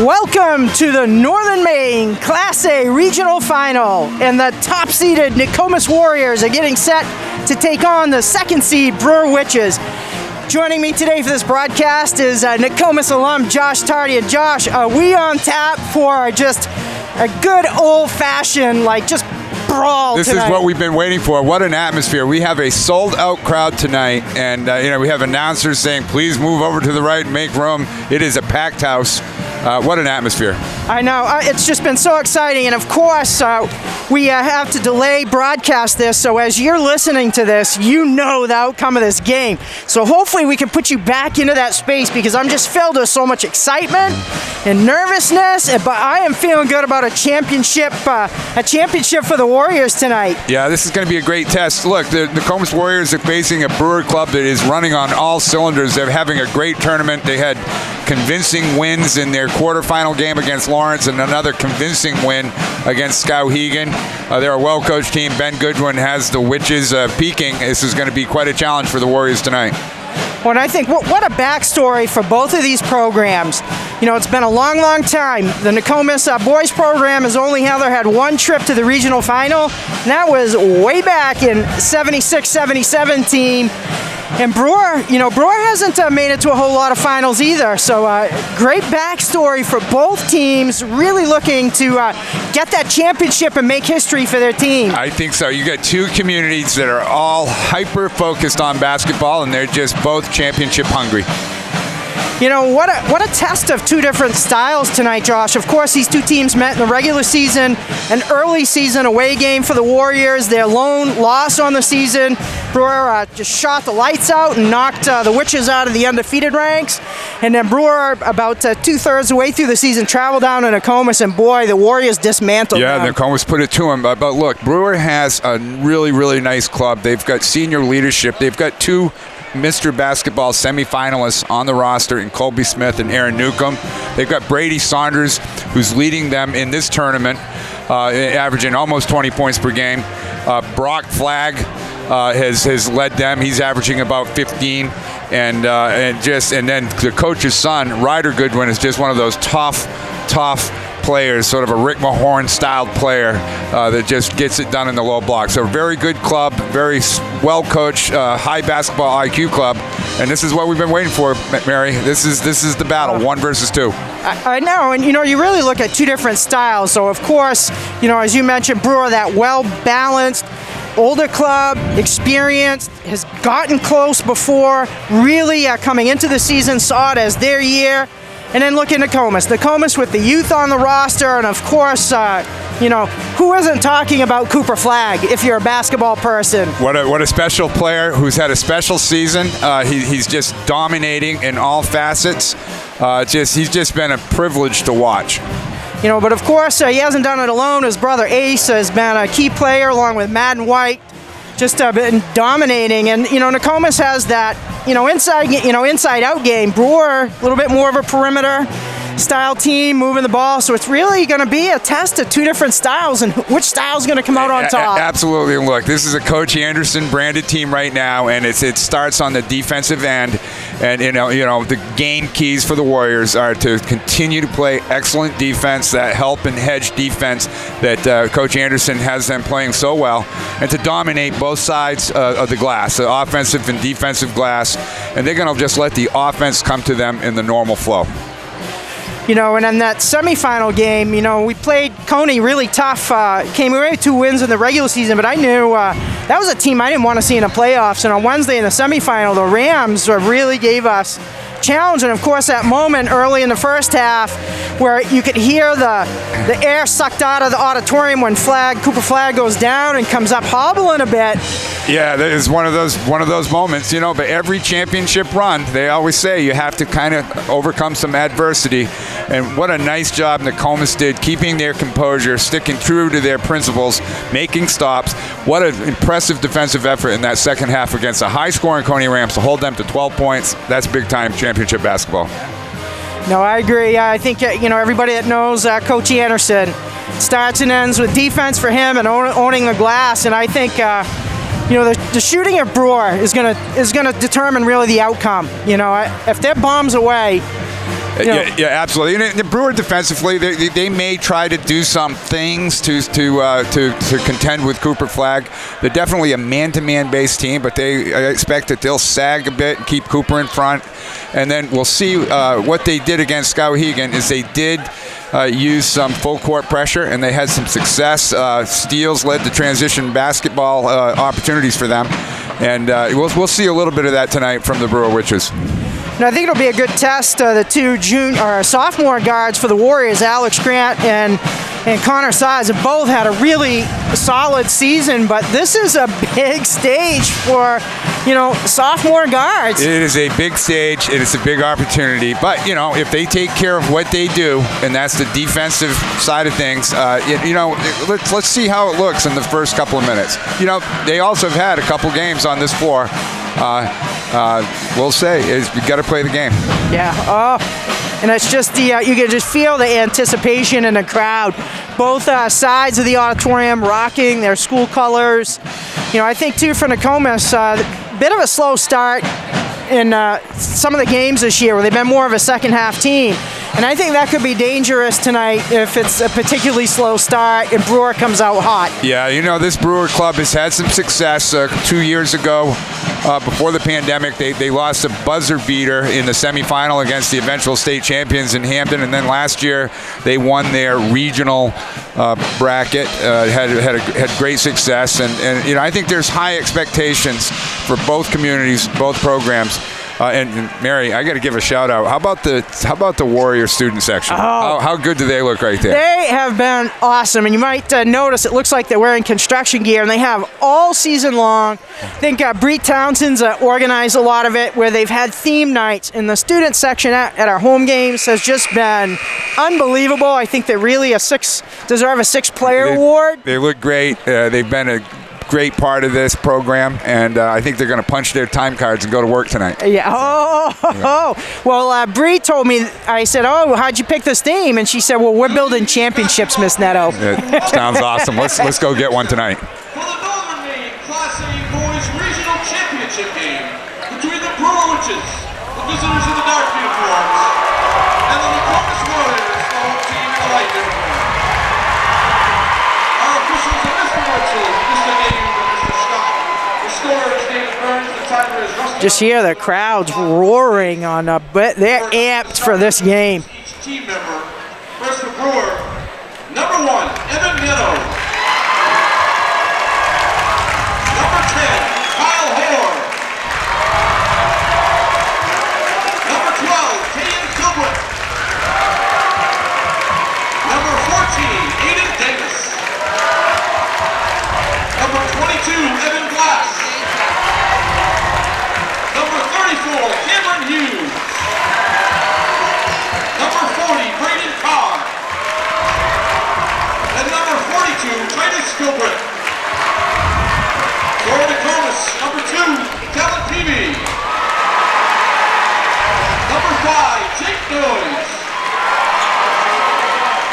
Welcome to the Northern Maine Class A Regional Final, and the top-seeded Nokomis Warriors are getting set to take on the second-seed Brewer Witches. Joining me today for this broadcast is Nokomis alum Josh Tardy. And Josh, are we on tap for just a good old-fashioned, just brawl This tonight? is what we've been waiting for. What an atmosphere. We have a sold-out crowd tonight, and we have announcers saying, please move over to the right and make room. It is a packed house. What an atmosphere. I know. It's just been so exciting. And of course, we have to delay broadcast this. So as you're listening to this, you know the outcome of this game. So hopefully we can put you back into that space, because I'm just filled with so much excitement and nervousness. But I am feeling good about a championship for the Warriors tonight. Yeah, this is going to be a great test. Look, the Nokomis Warriors are facing a Brewer club that is running on all cylinders. They're having a great tournament. They had convincing wins in their quarterfinal game against Lawrence and another convincing win against Skowhegan. They're a well-coached team. Ben Goodwin has the Witches peaking. This is going to be quite a challenge for the Warriors tonight. Well, and I think what a backstory for both of these programs. It's been a long, long time. The Nokomis boys program has only ever had one trip to the regional final, and that was way back in 76-77 team. And Brewer hasn't made it to a whole lot of finals either. So great backstory for both teams, really looking to get that championship and make history for their team. I think so. You got two communities that are all hyper-focused on basketball, and they're just both championship hungry. What a test of two different styles tonight, Josh. Of course, these two teams met in the regular season, an early season away game for the Warriors, their lone loss on the season. Brewer just shot the lights out and knocked the Witches out of the undefeated ranks. And then Brewer, about two-thirds of the way through the season, traveled down to Nokomis, and boy, the Warriors dismantled them. Yeah, Nokomis put it to him. But look, Brewer has a really, really nice club. They've got senior leadership. They've got two Mr. Basketball semifinalists on the roster in Colby Smith and Aaron Newcomb. They've got Brady Saunders, who's leading them in this tournament, averaging almost 20 points per game. Brock Flagg has led them. He's averaging about 15. And then the coach's son, Ryder Goodwin, is just one of those tough players, sort of a Rick Mahorn-styled player that just gets it done in the low block. So very good club, very well-coached, high basketball IQ club, and this is what we've been waiting for, Mary. This is the battle, 1 versus 2. I know, and you really look at two different styles. So of course, as you mentioned, Brewer, that well-balanced, older club, experienced, has gotten close before, really coming into the season, saw it as their year. And then look at Nokomis with the youth on the roster, and of course, who isn't talking about Cooper Flagg if you're a basketball person? What a special player who's had a special season. He's just dominating in all facets. He's just been a privilege to watch. But of course, he hasn't done it alone. His brother Ace has been a key player along with Madden White, just been dominating. And Nokomis has that inside out game. Brewer, a little bit more of a perimeter style team, moving the ball. So it's really going to be a test of two different styles, and which style is going to come out on top. Absolutely. And look, this is a Coach Anderson branded team right now, and it starts on the defensive end. And the game keys for the Warriors are to continue to play excellent defense, that help and hedge defense that Coach Anderson has them playing so well, and to dominate both sides of the glass, the offensive and defensive glass. And they're going to just let the offense come to them in the normal flow. And in that semifinal game, we played Coney really tough. Came away with 2 wins in the regular season, but I knew that was a team I didn't want to see in the playoffs. And on Wednesday in the semifinal, the Rams really gave us challenge. And of course, that moment early in the first half where you could hear the air sucked out of the auditorium when Cooper Flagg goes down and comes up hobbling a bit. Yeah, that is one of those moments, But every championship run, they always say you have to kind of overcome some adversity. And what a nice job Nokomis did, keeping their composure, sticking true to their principles, making stops. What an impressive defensive effort in that second half against a high-scoring Coney Rams to hold them to 12 points. That's big-time championship basketball. No, I agree. I think everybody that knows Coach Anderson starts and ends with defense for him and owning the glass. And I think the shooting of Brewer is gonna determine really the outcome. If their bombs away, Yeah, absolutely. And the Brewer defensively, they may try to do some things to contend with Cooper Flagg. They're definitely a man-to-man based team, but I expect that they'll sag a bit and keep Cooper in front. And then we'll see what they did against Skowhegan is they did use some full court pressure, and they had some success. Steals led to transition basketball opportunities for them. And we'll see a little bit of that tonight from the Brewer Witches. And I think it'll be a good test. The two sophomore guards for the Warriors, Alex Grant and Connor Size, have both had a really solid season, but this is a big stage for, sophomore guards. It is a big stage. It is a big opportunity. But, if they take care of what they do, and that's the defensive side of things, let's see how it looks in the first couple of minutes. They also have had a couple games on this floor. We'll say is we got to play the game. Yeah. Oh, and it's just you can just feel the anticipation in the crowd. Both sides of the auditorium rocking their school colors. I think too for Nokomis, bit of a slow start in some of the games this year where they've been more of a second half team. And I think that could be dangerous tonight if it's a particularly slow start and Brewer comes out hot. Yeah, this Brewer club has had some success. 2 years ago, before the pandemic, they lost a buzzer beater in the semifinal against the eventual state champions in Hampton. And then last year, they won their regional bracket, had great success. And I think there's high expectations for both communities, both programs. And Mary, I got to give a shout out. How about the Warrior student section? Oh, how good do they look right there? They have been awesome, and you might notice it looks like they're wearing construction gear, and they have all season long. I think Bree Townsend's organized a lot of it, where they've had theme nights, and the student section at our home games has just been unbelievable. I think they really deserve a six-player award. They look great. They've been a great part of this program, and I think they're going to punch their time cards and go to work tonight. Yeah. Well, Bree told me, I said, how'd you pick this theme? And she said, well, we're building championships, Miss Netto. It sounds awesome. Let's go get one tonight. For the Northern Maine Class A Boys Regional Championship game between the Brewer Witches, the visitors in the dark uniforms, and the Nokomis Warriors, the home team in the light uniform. Our officials are Mr. Witzel, Mr. Dave, and Mr. Scott. The scorer is David Burns, the timer is Rusty. Just hear the crowds roaring on but they're amped for this game. Each team member. First for Brewer, number 1, Evan Netto. Number 10, Kyle Hoare. Number 12, Tayan Gilbert. Number 14, Aiden Davis. Number 22, Evan Glass. Number 34, Cameron Hughes. Number 40, Braden Carr. And number 42, Titus Gilbert. For Nokomis, number 2, Talent Peavy. Number 5, Jake Noyes.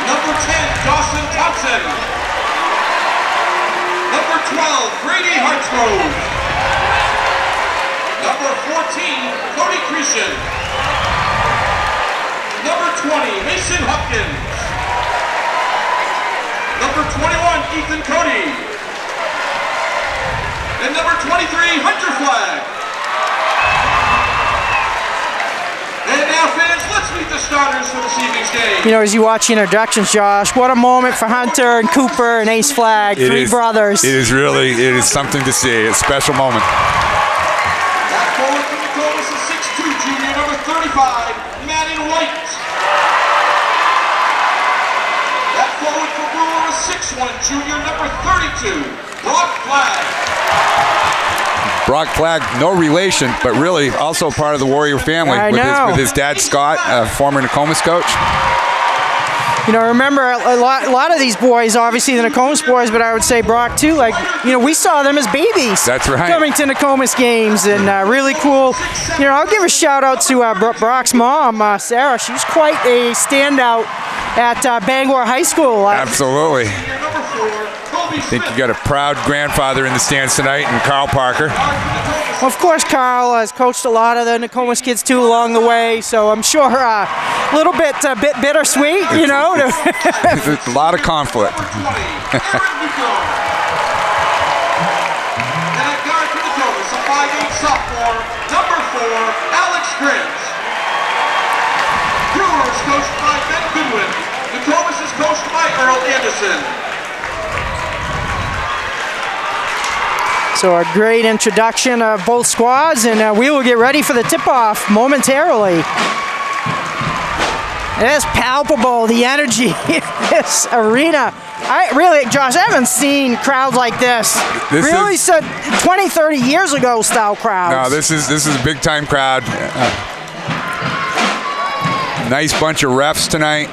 Number 10, Dawson Thompson. Number 12, Brady Hartsgrove. Number 14, Cody Creason. Number 20, Mason Hopkins. Number 21, Ethan Cody. And number 23, Hunter Flagg. And now, fans, let's meet the starters for this evening's game. As you watch the introductions, Josh, what a moment for Hunter and Cooper and Ace Flagg, three brothers. It is something to see. It's a special moment. Back forward from Nokomis is 6'2", junior, number 35, Madden White. Back forward for Brewer is 6'1", junior, number 32, Brock Flagg. Brock Flagg, no relation, but really also part of the Warrior family with his dad Scott, former Nokomis coach. Remember a lot of these boys, obviously the Nokomis boys, but I would say Brock too. We saw them as babies. That's right. Coming to Nokomis games, and really cool. I'll give a shout out to Brock's mom, Sarah. She was quite a standout at Bangor High School. Absolutely. Number 4, I think you got a proud grandfather in the stands tonight, and Carl Parker. Well, of course, Carl has coached a lot of the Nokomis kids too along the way, so I'm sure a little bit bittersweet, you know. It's a lot of conflict. And at guard for Nokomis, a 5'8" sophomore, number 4, Alex Grant. Brewer is coached by Ben Goodwin. Nokomis is coached by Earl Anderson. So a great introduction of both squads, and we will get ready for the tip-off momentarily. It is palpable, the energy in this arena. Josh, I haven't seen crowds like this. Really, 20, 30 years ago style crowds. No, this is a big-time crowd. Nice bunch of refs tonight.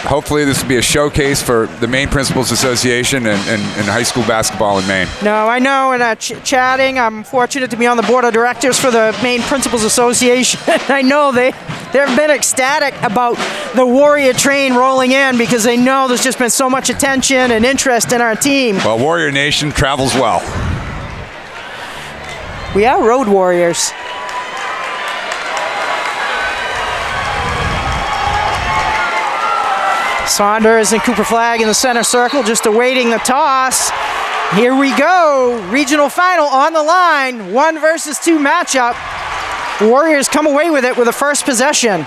Hopefully this will be a showcase for the Maine Principals Association and high school basketball in Maine. No, I know, and chatting, I'm fortunate to be on the board of directors for the Maine Principals Association. I know they've been ecstatic about the Warrior train rolling in because they know there's just been so much attention and interest in our team. Well, Warrior Nation travels well. We are road warriors. Saunders and Cooper Flag in the center circle, just awaiting the toss. Here we go, regional final on the line, 1 versus 2 matchup. Warriors come away with it with the first possession.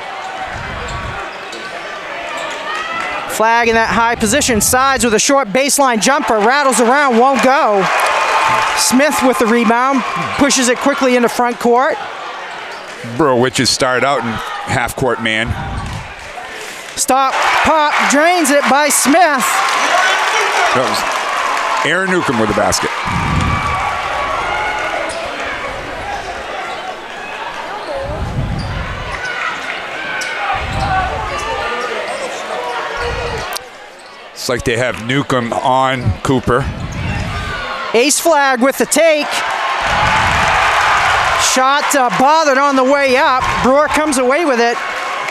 Flag in that high position, sides with a short baseline jumper, rattles around, won't go. Smith with the rebound, pushes it quickly into front court. Brewer Witches start out in half-court man. Stop, pop, drains it by Smith. That was Aaron Newcomb with the basket. It's like they have Newcomb on Cooper. Ace Flag with the take. Shot bothered on the way up. Brewer comes away with it.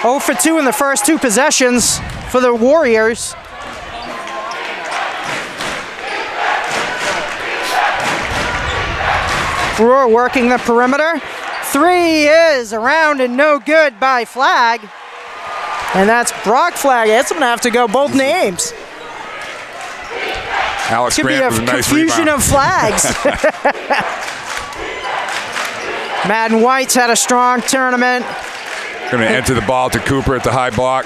0 for 2 in the first 2 possessions for the Warriors. Brewer working the perimeter. 3 is around and no good by Flag. And that's Brock Flag. It's going to have to go both names. Alex Could Grant be a with a nice confusion rebound. of flags. Madden White's had a strong tournament. Going to enter the ball to Cooper at the high block.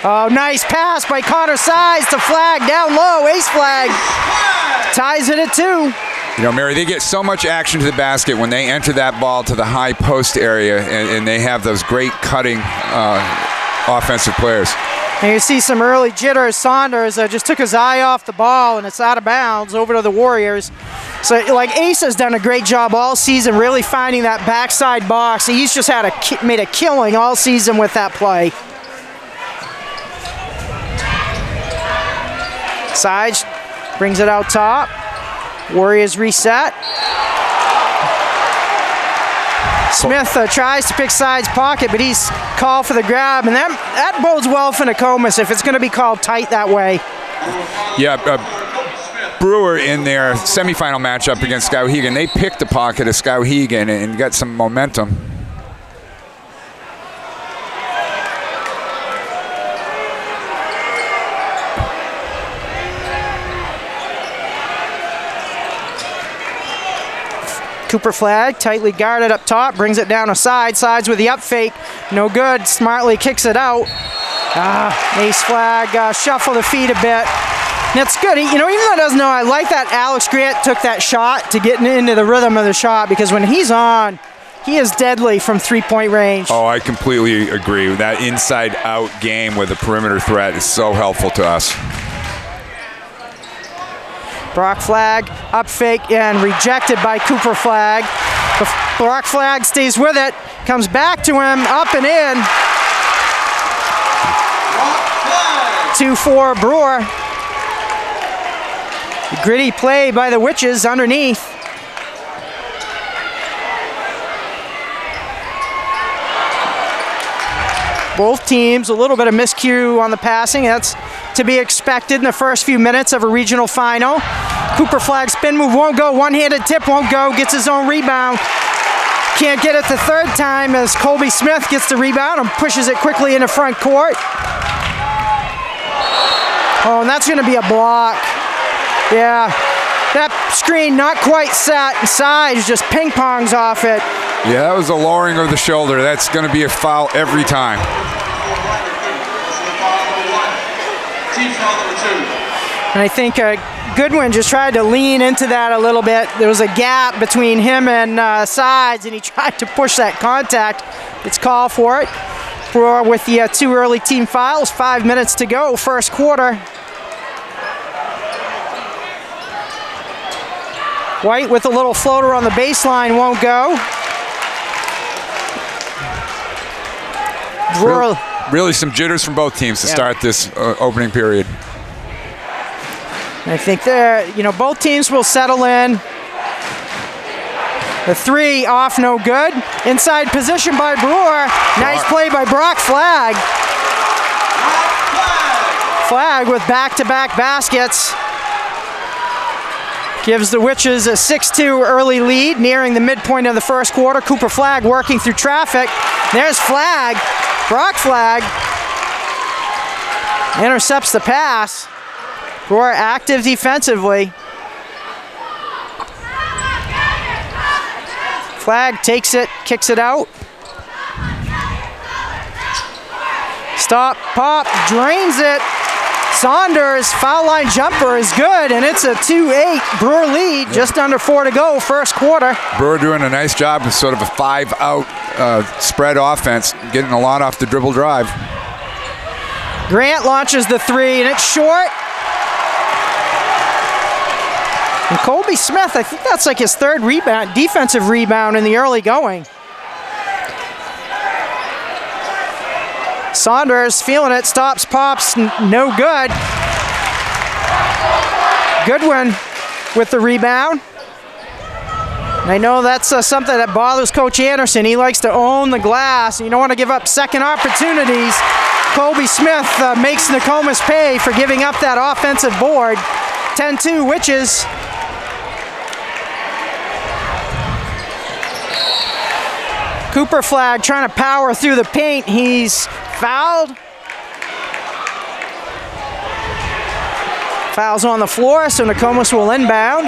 Oh, nice pass by Connor Sides to Flag down low. Ace Flag ties it at 2. You know, Mary, they get so much action to the basket when they enter that ball to the high post area, and they have those great cutting offensive players. And you see some early jitters. Saunders just took his eye off the ball, and it's out of bounds over to the Warriors. So, like, Ace has done a great job all season really finding that backside box. He's just made a killing all season with that play. Sides brings it out top. Warriors reset. Smith tries to pick Sides' pocket, but he's called for the grab, and that bodes well for Nokomis if it's going to be called tight that way. Yeah, Brewer in their semifinal matchup against Skowhegan, they picked the pocket of Skowhegan and got some momentum. Cooper Flag, tightly guarded up top, brings it down a side. Sides with the up fake, no good. Smartly kicks it out. Ace Flag shuffle the feet a bit. That's good. Even though he doesn't know, I like that Alex Grant took that shot to get into the rhythm of the shot, because when he's on, he is deadly from 3-point range. Oh, I completely agree. That inside-out game with a perimeter threat is so helpful to us. Brock Flag, up fake, and rejected by Cooper Flag. Brock Flag stays with it, comes back to him, up and in. 2-4 Brewer. Gritty play by the Witches underneath. Both teams, a little bit of miscue on the passing. That's to be expected in the first few minutes of a regional final. Cooper Flagg spin move won't go. One-handed tip won't go. Gets his own rebound. Can't get it the third time as Colby Smith gets the rebound and pushes it quickly into front court. Oh, and that's going to be a block. Yeah, that screen not quite set. Size just ping-pongs off it. Yeah, that was a lowering of the shoulder. That's going to be a foul every time. Team foul number 2. And I think Goodwin just tried to lean into that a little bit. There was a gap between him and Sides, and he tried to push that contact. It's called for it. Brewer with the 2 early team fouls. 5 minutes to go, first quarter. White with a little floater on the baseline won't go. Brewer. Really some jitters from both teams to start this opening period. I think both teams will settle in. The 3 off, no good. Inside position by Brewer. Nice play by Brock Flagg. Flagg with back-to-back baskets. Gives the Witches a 6-2 early lead, nearing the midpoint of the first quarter. Cooper Flagg working through traffic. There's Flagg. Brock Flagg intercepts the pass. Brewer active defensively. Flagg takes it, kicks it out. Stop, pop, drains it. Saunders, foul line jumper is good, and it's a 2-8 Brewer lead, just under 4 to go, first quarter. Brewer doing a nice job with sort of a 5-out spread offense, getting a lot off the dribble drive. Grant launches the 3, and it's short. And Colby Smith, I think that's like his 3rd rebound, defensive rebound in the early going. Saunders feeling it, stops, pops, no good. Goodwin with the rebound. And I know that's something that bothers Coach Anderson. He likes to own the glass. You don't want to give up second opportunities. Colby Smith makes Nokomis pay for giving up that offensive board. 10-2 Witches. Cooper Flagg trying to power through the paint. He's fouled. Fouls on the floor, so Nokomis will inbound.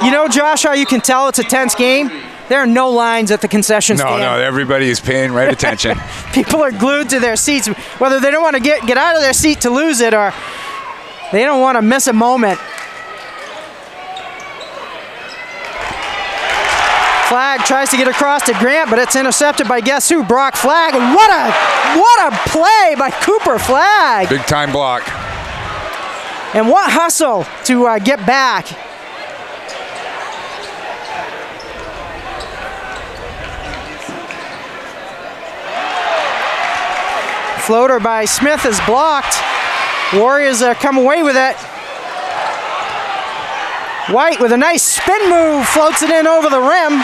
You know, Josh, how you can tell it's a tense game? There are no lines at the concession stand. No, everybody is paying right attention. People are glued to their seats, whether they don't want to get out of their seat to lose it or they don't want to miss a moment. Flagg tries to get across to Grant, but it's intercepted by guess who? Brock Flagg. And what a play by Cooper Flagg. Big time block. And what hustle to get back. Floater by Smith is blocked. Warriors come away with it. White with a nice spin move, floats it in over the rim.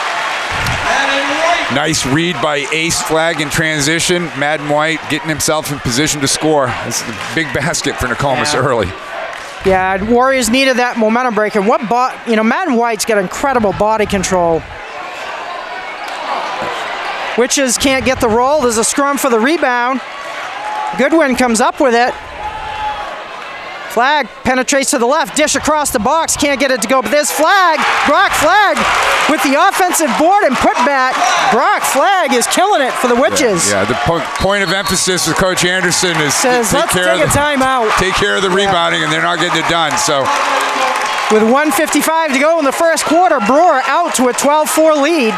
Nice read by Ace Flagg in transition. Madden White getting himself in position to score. This is a big basket for Nokomis early. Yeah, Warriors needed that momentum breaker. Madden White's got incredible body control. Witches can't get the roll. There's a scrum for the rebound. Goodwin comes up with it. Flagg penetrates to the left, dish across the box, can't get it to go, but there's Flagg, Brock Flagg with the offensive board and putback. Brock Flagg is killing it for the Witches. Yeah, the point of emphasis with Coach Anderson is says, let's take a timeout. Take care of the rebounding, and they're not getting it done. So, with 1:55 to go in the first quarter, Brewer out to a 12-4 lead.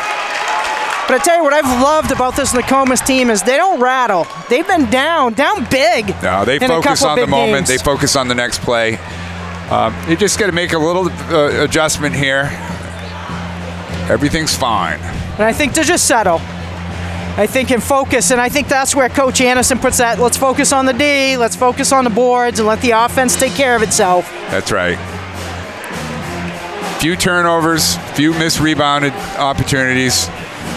But I tell you what I've loved about this Nokomis team is they don't rattle. They've been down big. No, they focus on the moment. They focus on the next play. You just got to make a little adjustment here. Everything's fine. And I think to just settle. I think and focus, and I think that's where Coach Anderson puts that. Let's focus on the D, let's focus on the boards, and let the offense take care of itself. That's right. Few turnovers, few misrebounded opportunities.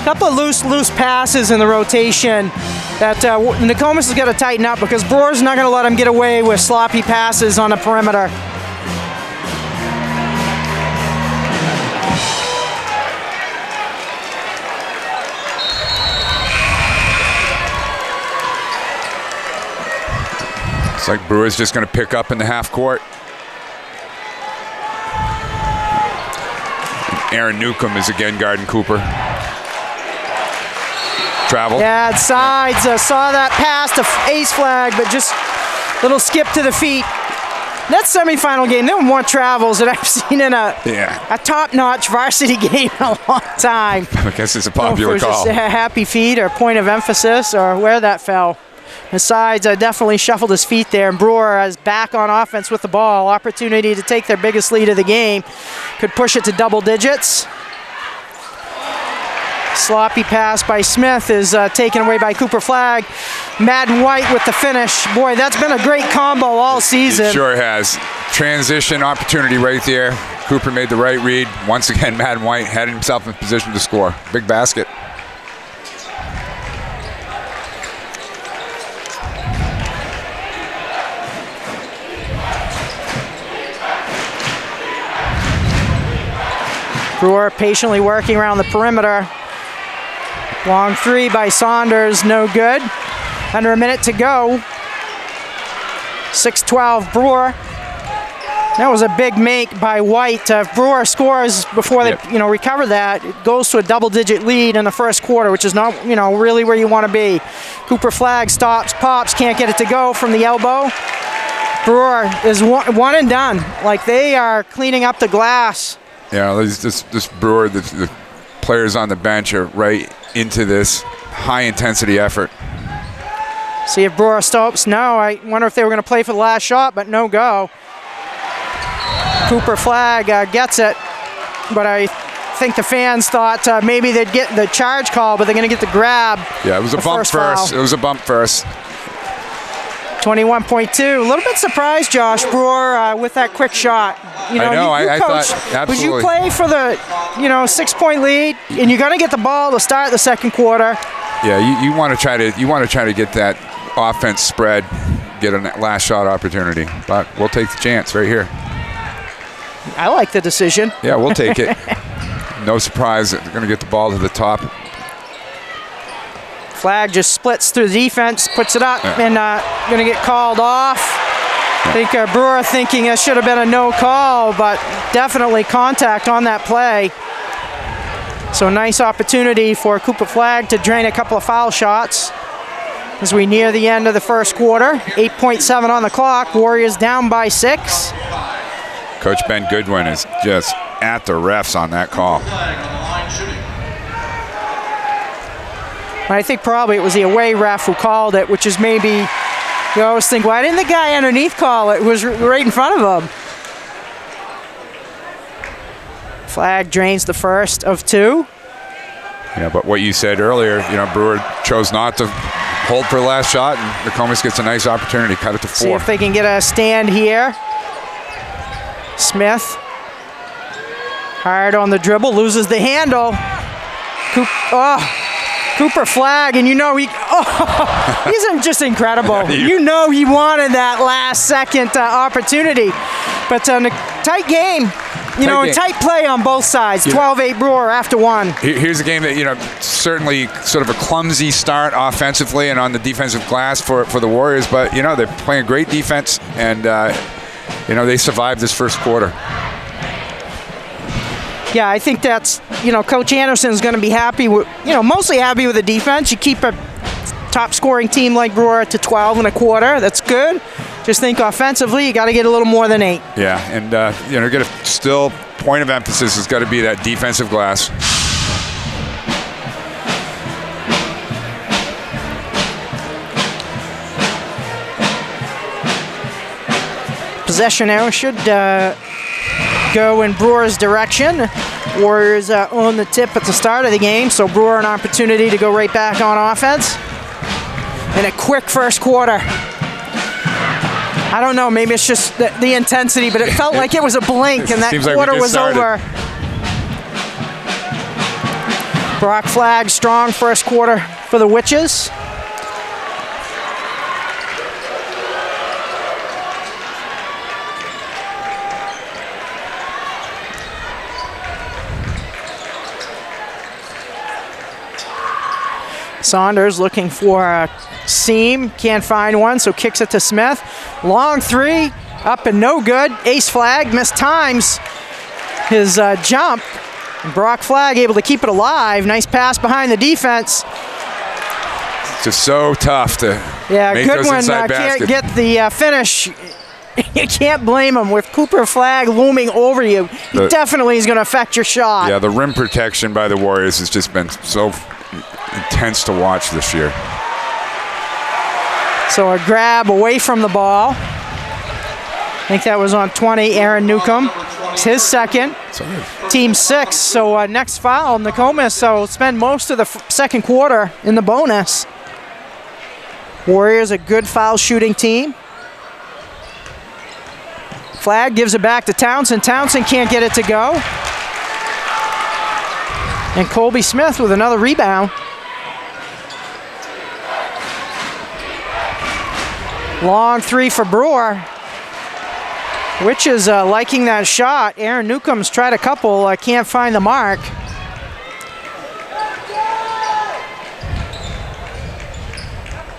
Couple of loose passes in the rotation. that Nokomis has got to tighten up because Brewer's not going to let him get away with sloppy passes on the perimeter. It's like Brewer's just going to pick up in the half court. Aaron Newcomb is again guarding Cooper. Travel. Yeah, sides. Saw that pass to ace flag, but just little skip to the feet. That semifinal game, there were more travels that I've seen in a top-notch varsity game in a long time. I guess it's a popular call. Just a happy feet or point of emphasis or where that fell. The sides definitely shuffled his feet there, and Brewer is back on offense with the ball. Opportunity to take their biggest lead of the game. Could push it to double digits. Sloppy pass by Smith is taken away by Cooper Flagg. Madden White with the finish. Boy, that's been a great combo all season. It sure has. Transition opportunity right there. Cooper made the right read. Once again, Madden White had himself in position to score. Big basket. Brewer patiently working around the perimeter. Long three by Saunders, no good. Under a minute to go. 6-12 Brewer. That was a big make by White. If Brewer scores before they recover that, it goes to a double-digit lead in the first quarter, which is not really where you want to be. Cooper Flagg stops, pops, can't get it to go from the elbow. Brewer is one and done. Like they are cleaning up the glass. Yeah, this Brewer, the players on the bench are right into this high-intensity effort. See if Brewer stops. No, I wonder if they were going to play for the last shot, but no go. Cooper Flagg gets it, but I think the fans thought maybe they'd get the charge call, but they're going to get the grab. Yeah, it was a bump first. It was a bump first. 21.2. A little bit surprised, Josh Brewer, with that quick shot. I know. I thought absolutely. Would you play for the 6-point lead, and you're going to get the ball to start the second quarter? Yeah, you want to try to get that offense spread, get a last shot opportunity. But we'll take the chance right here. I like the decision. Yeah, we'll take it. No surprise that they're going to get the ball to the top. Flagg just splits through the defense, puts it up, and going to get called off. I think Brewer thinking it should have been a no call, but definitely contact on that play. So nice opportunity for Cooper Flagg to drain a couple of foul shots as we near the end of the first quarter. 8.7 on the clock. Warriors down by 6. Coach Ben Goodwin is just at the refs on that call. I think probably it was the away ref who called it, which is maybe, you always think, why didn't the guy underneath call it? It was right in front of him. Flagg drains the first of 2. Yeah, but what you said earlier, Brewer chose not to hold for the last shot, and Nokomis gets a nice opportunity, cut it to 4. See if they can get a stand here. Smith, hard on the dribble, loses the handle. Cooper Flagg, and he's just incredible. He wanted that last second opportunity. But a tight game, tight play on both sides. 12-8 Brewer after 1. Here's a game that, certainly sort of a clumsy start offensively and on the defensive glass for the Warriors, but, they're playing great defense, and, they survived this first quarter. Yeah, I think that's, Coach Anderson's going to be happy with, mostly happy with the defense. You keep a top scoring team like Brewer to 12 and a quarter. That's good. Just think offensively, you got to get a little more than 8. Yeah, and, still point of emphasis has got to be that defensive glass. Possession now should go in Brewer's direction. Warriors on the tip at the start of the game, so Brewer an opportunity to go right back on offense. In a quick first quarter. I don't know, maybe it's just the intensity, but it felt like it was a blink and that quarter was over. Brock Flagg, strong first quarter for the Witches. Saunders looking for a seam, can't find one, so kicks it to Smith. Long three, up and no good. Ace Flag missed times his jump. And Brock Flagg able to keep it alive. Nice pass behind the defense. It's just so tough to make good those one. inside Can't baskets. get the finish. You can't blame him. With Cooper Flagg looming over you, he definitely is going to affect your shot. Yeah, the rim protection by the Warriors has just been so intense to watch this year. So a grab away from the ball. I think that was on 20, Aaron Newcomb. It's his second. Team 6, so next foul, Nokomis, so spend most of the second quarter in the bonus. Warriors a good foul shooting team. Flagg gives it back to Townsend. Townsend can't get it to go. And Colby Smith with another rebound. Long three for Brewer. Which is liking that shot. Aaron Newcomb's tried a couple, can't find the mark.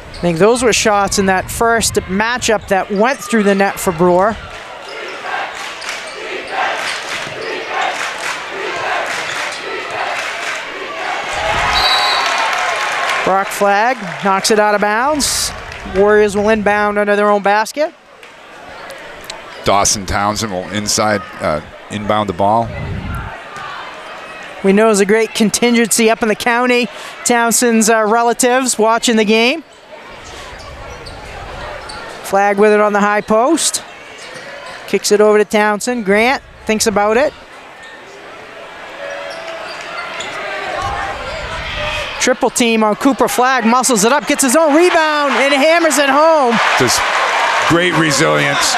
I think those were shots in that first matchup that went through the net for Brewer. Brock Flagg knocks it out of bounds. Warriors will inbound under their own basket. Dawson Townsend will inbound the ball. We know there's a great contingency up in the county. Townsend's relatives watching the game. Flagg with it on the high post. Kicks it over to Townsend. Grant thinks about it. Triple team on Cooper Flagg, muscles it up, gets his own rebound, and hammers it home. Just great resilience.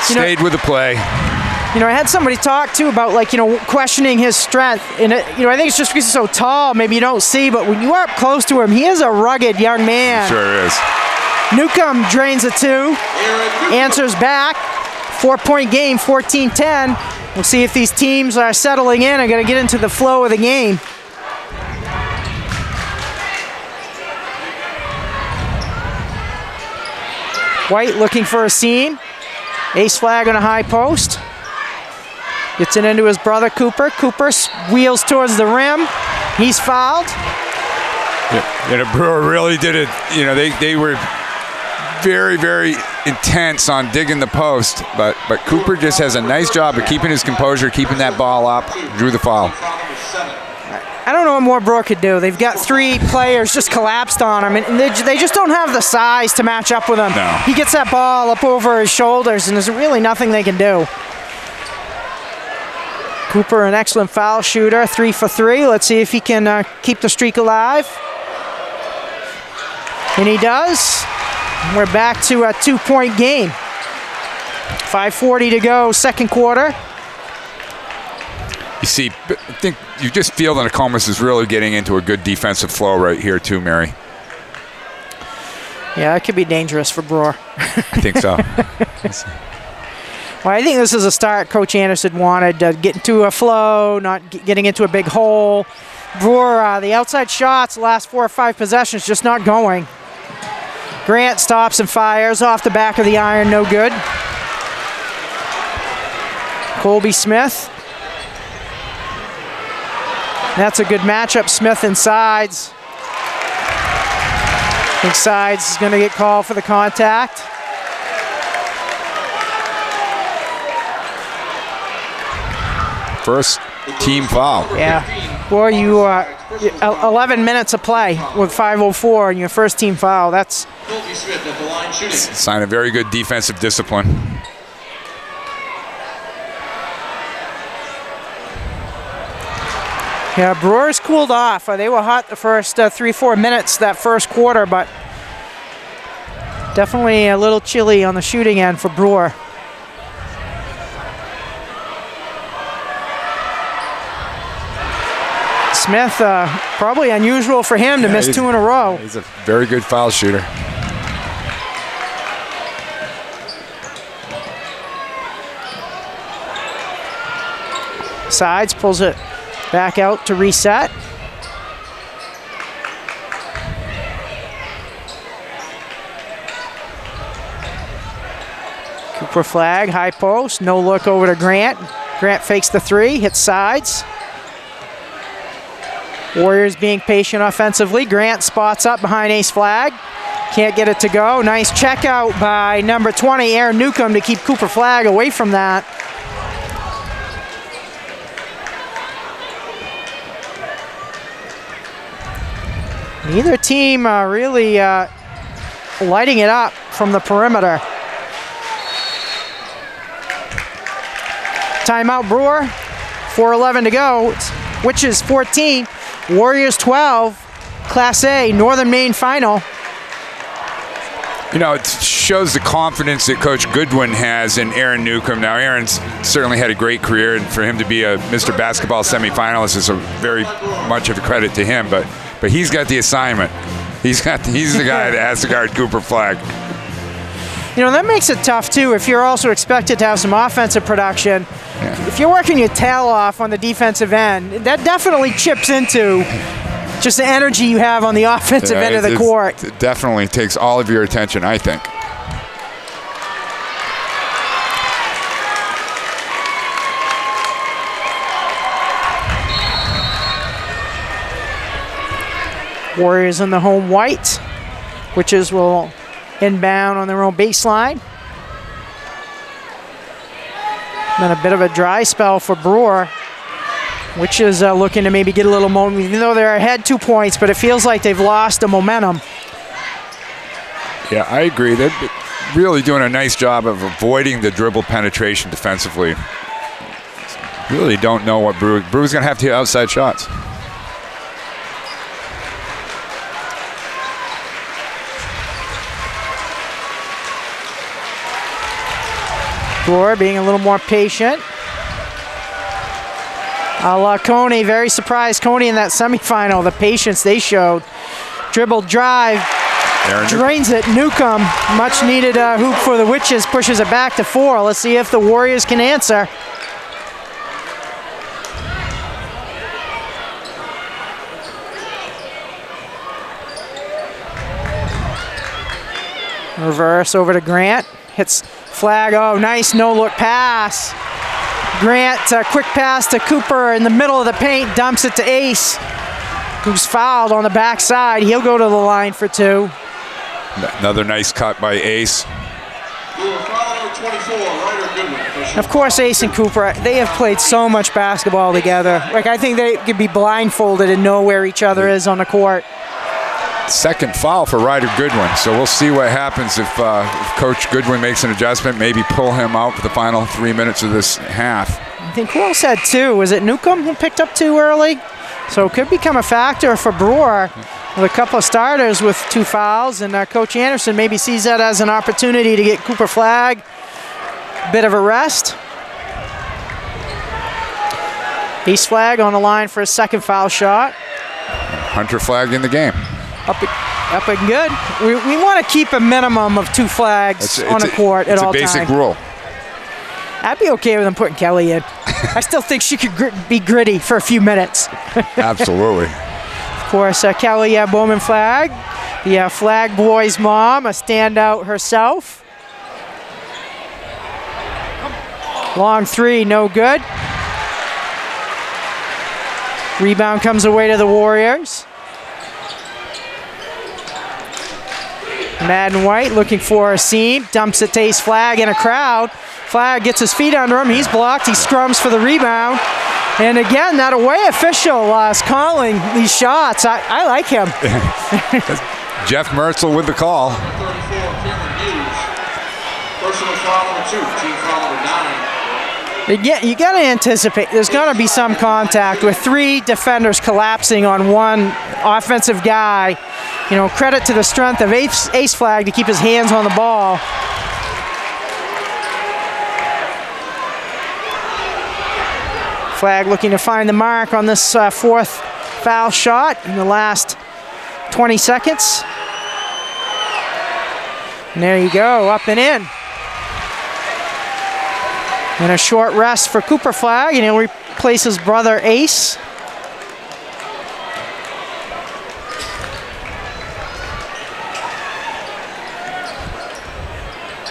Stayed with the play. You know, I had somebody talk too about, like, you know, questioning his strength. And, I think it's just because he's so tall, maybe you don't see, but when you are up close to him, he is a rugged young man. Sure is. Newcomb drains a two, answers back. 4-point game, 14-10. We'll see if these teams are settling in and going to get into the flow of the game. White looking for a seam. Ace Flag on a high post. Gets it into his brother Cooper. Cooper wheels towards the rim. He's fouled. Yeah, Brewer really did it. You know, they were very, very intense on digging the post, but Cooper just has a nice job of keeping his composure, keeping that ball up, drew the foul. I don't know what more Brewer could do. They've got three players just collapsed on him, and they just don't have the size to match up with him. No. He gets that ball up over his shoulders, and there's really nothing they can do. Cooper, an excellent foul shooter, 3 for 3. Let's see if he can keep the streak alive. And he does. We're back to a 2-point game. 5:40 to go, second quarter. You see, I think you just feel that Nokomis is really getting into a good defensive flow right here too, Mary. Yeah, it could be dangerous for Brewer. I think so. Well, I think this is a start Coach Anderson wanted, get into a flow, not getting into a big hole. Brewer, the outside shots, the last 4 or 5 possessions, just not going. Grant stops and fires off the back of the iron, no good. Colby Smith. That's a good matchup. Smith and Sides. I think Sides is going to get called for the contact. First team foul. Yeah. Boy, you 11 minutes of play with 5:04 and your first team foul. That's Colby Smith at the line shooting. Sign of very good defensive discipline. Yeah, Brewers cooled off. They were hot the first 3-4 minutes that first quarter, but definitely a little chilly on the shooting end for Brewer. Smith, probably unusual for him to miss 2 in a row. He's a very good foul shooter. Sides pulls it back out to reset. Cooper flag, high post, no look over to Grant. Grant fakes the three, hits sides. Warriors being patient offensively. Grant spots up behind ace flag. Can't get it to go. Nice check out by number 20, Aaron Newcomb, to keep Cooper flag away from that. Neither team really lighting it up from the perimeter. Timeout Brewer, 4:11 to go. Witches 14, Warriors 12, Class A, Northern Maine final. You know, it shows the confidence that Coach Goodwin has in Aaron Newcomb. Now, Aaron's certainly had a great career, and for him to be a Mr. Basketball semifinalist is a very much of a credit to him. But he's got the assignment. He's the guy that has to guard Cooper flag. You know, that makes it tough, too, if you're also expected to have some offensive production. Yeah. If you're working your tail off on the defensive end, that definitely chips into just the energy you have on the offensive end of the court. It definitely takes all of your attention, I think. Warriors in the home white. Witches will inbound on their own baseline. Been a bit of a dry spell for Brewer, which is looking to maybe get a little momentum, even though they're ahead 2 points, but it feels like they've lost the momentum. Yeah, I agree. They're really doing a nice job of avoiding the dribble penetration defensively. Really don't know what Brewer's going to have to hit outside shots. Brewer being a little more patient. A la Coney, very surprised Coney in that semifinal, the patience they showed. Dribble drive, drains it. Newcomb, much needed hoop for the Witches, pushes it back to 4. Let's see if the Warriors can answer. Reverse over to Grant, hits flag. Oh, nice no-look pass. Grant, quick pass to Cooper in the middle of the paint, dumps it to Ace, who's fouled on the backside. He'll go to the line for 2. Another nice cut by Ace. Of course, Ace and Cooper, they have played so much basketball together. Like, I think they could be blindfolded and know where each other is on the court. Second foul for Ryder Goodwin, so we'll see what happens if Coach Goodwin makes an adjustment, maybe pull him out for the final 3 minutes of this half. I think who else had 2? Was it Newcomb who picked up 2 early? So it could become a factor for Brewer with a couple of starters with 2 fouls, and Coach Anderson maybe sees that as an opportunity to get Cooper flag a bit of a rest. Ace flag on the line for a second foul shot. Hunter flagged in the game. Up and good. We want to keep a minimum of 2 flags on the court at all times. It's a basic rule. I'd be okay with them putting Kelly in. I still think she could be gritty for a few minutes. Absolutely. Of course, Kelly Bowman flag. The flag boy's mom, a standout herself. Long 3, no good. Rebound comes away to the Warriors. Madden White looking for a seam, dumps it to Ace Flag in a crowd. Flag gets his feet under him, he's blocked, he scrums for the rebound. And again, that away official is calling these shots. I like him. Jeff Mertzel with the call. Personal foul number 2, team foul number 9. You got to anticipate there's going to be some contact with 3 defenders collapsing on one offensive guy. You know, credit to the strength of Ace Flag to keep his hands on the ball. Flag looking to find the mark on this 4th foul shot in the last 20 seconds. And there you go, up and in. And a short rest for Cooper Flag, and he'll replace his brother Ace.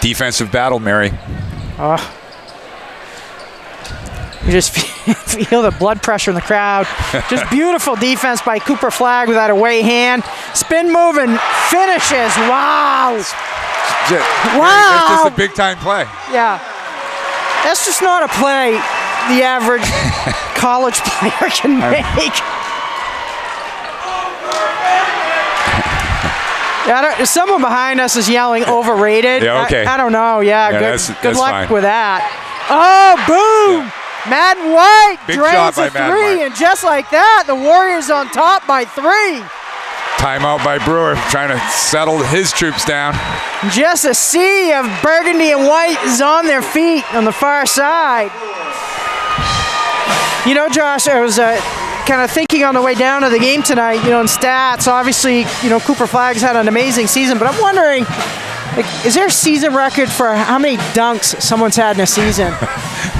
Defensive battle, Mary. Oh. You just feel the blood pressure in the crowd. Just beautiful defense by Cooper Flagg with that away hand. Spin move and finishes. Wow. Wow. It's just a big time play. Yeah. That's just not a play the average college player can make. Yeah, someone behind us is yelling overrated. Yeah, okay. I don't know. Yeah, good luck fine. with that. Oh, boom! Yeah. Madden White Big drains shot by a Madden three, White. and just like that, the Warriors on top by 3. Timeout by Brewer, trying to settle his troops down. Just a sea of burgundy and white is on their feet on the far side. You know, Josh, I was kind of thinking on the way down to the game tonight, in stats, obviously, Cooper Flagg's had an amazing season, but I'm wondering, is there a season record for how many dunks someone's had in a season?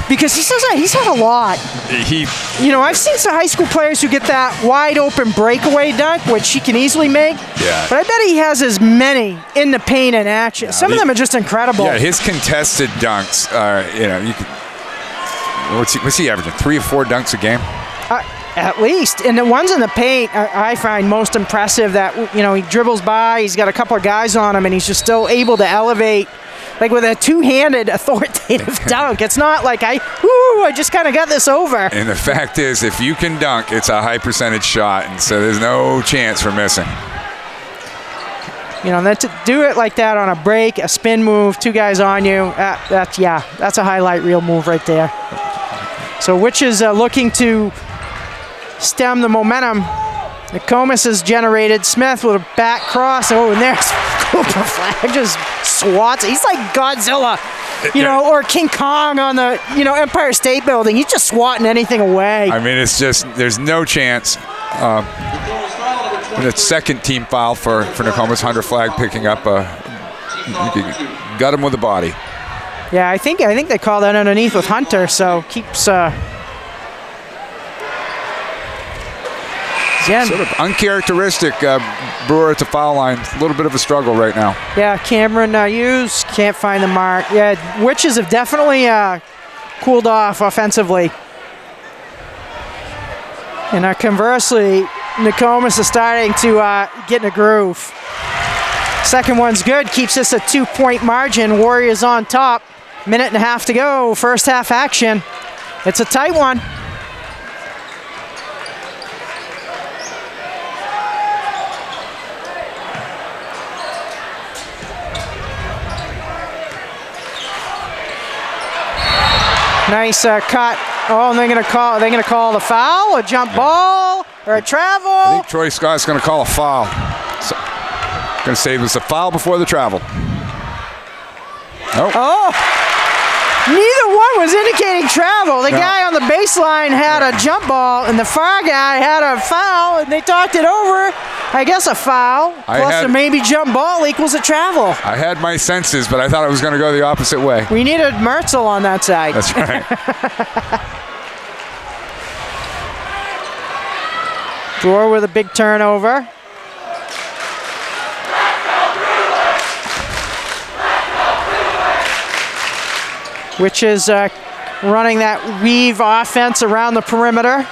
Because he's had a lot. I've seen some high school players who get that wide open breakaway dunk, which he can easily make. Yeah. But I bet he has as many in the paint and action. Some of them are just incredible. Yeah, his contested dunks are, what's he averaging? 3 or 4 dunks a game? At least. And the ones in the paint I find most impressive that, he dribbles by, he's got a couple of guys on him, and he's just still able to elevate, like with a two-handed authoritative dunk. It's not like I just kind of got this over. And the fact is, if you can dunk, it's a high percentage shot, and so there's no chance for missing. Then to do it like that on a break, a spin move, 2 guys on you, that's a highlight reel move right there. So which is looking to stem the momentum. Nokomis has generated. Smith with a back cross. Oh, and there's Cooper Flagg just swats. He's like Godzilla, or King Kong on the, Empire State Building. He's just swatting anything away. I mean, it's just, there's no chance. The second team foul for Nokomis. Hunter Flagg picking up got him with the body. Yeah, I think they call that underneath with Hunter, so keeps again. Sort of uncharacteristic Brewer at the foul line. A little bit of a struggle right now. Yeah, Cameron Hughes can't find the mark. Yeah, Witches have definitely cooled off offensively. And conversely, Nokomis is starting to get in a groove. Second one's good, keeps us a 2-point margin. Warriors on top. 1.5 minutes to go, first half action. It's a tight one. Nice cut. Oh, and they're gonna call the foul, a jump ball, or a travel. I think Troy Scott's going to call a foul. So, going to say it was a foul before the travel. Nope. Oh, neither one was indicating travel. The guy on the baseline had a jump ball, and the far guy had a foul, and they talked it over. I guess a foul plus a maybe jump ball equals a travel. I had my senses, but I thought it was going to go the opposite way. We needed Mertzel on that side. That's right. Brewer with a big turnover. Which is running that weave offense around the perimeter.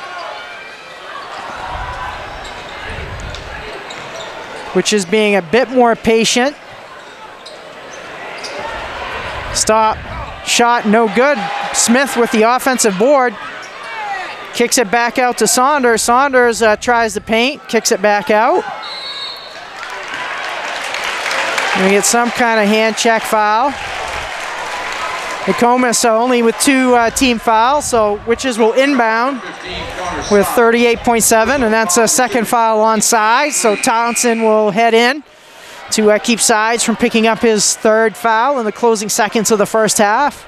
Which is being a bit more patient. Stop. Shot no good. Smith with the offensive board. Kicks it back out to Saunders. Saunders tries the paint, kicks it back out. And we get some kind of hand check foul. Nokomis only with 2 team fouls, so Witches will inbound with 38.7, and that's a second foul on sides. So Townsend will head in to keep sides from picking up his 3rd foul in the closing seconds of the first half.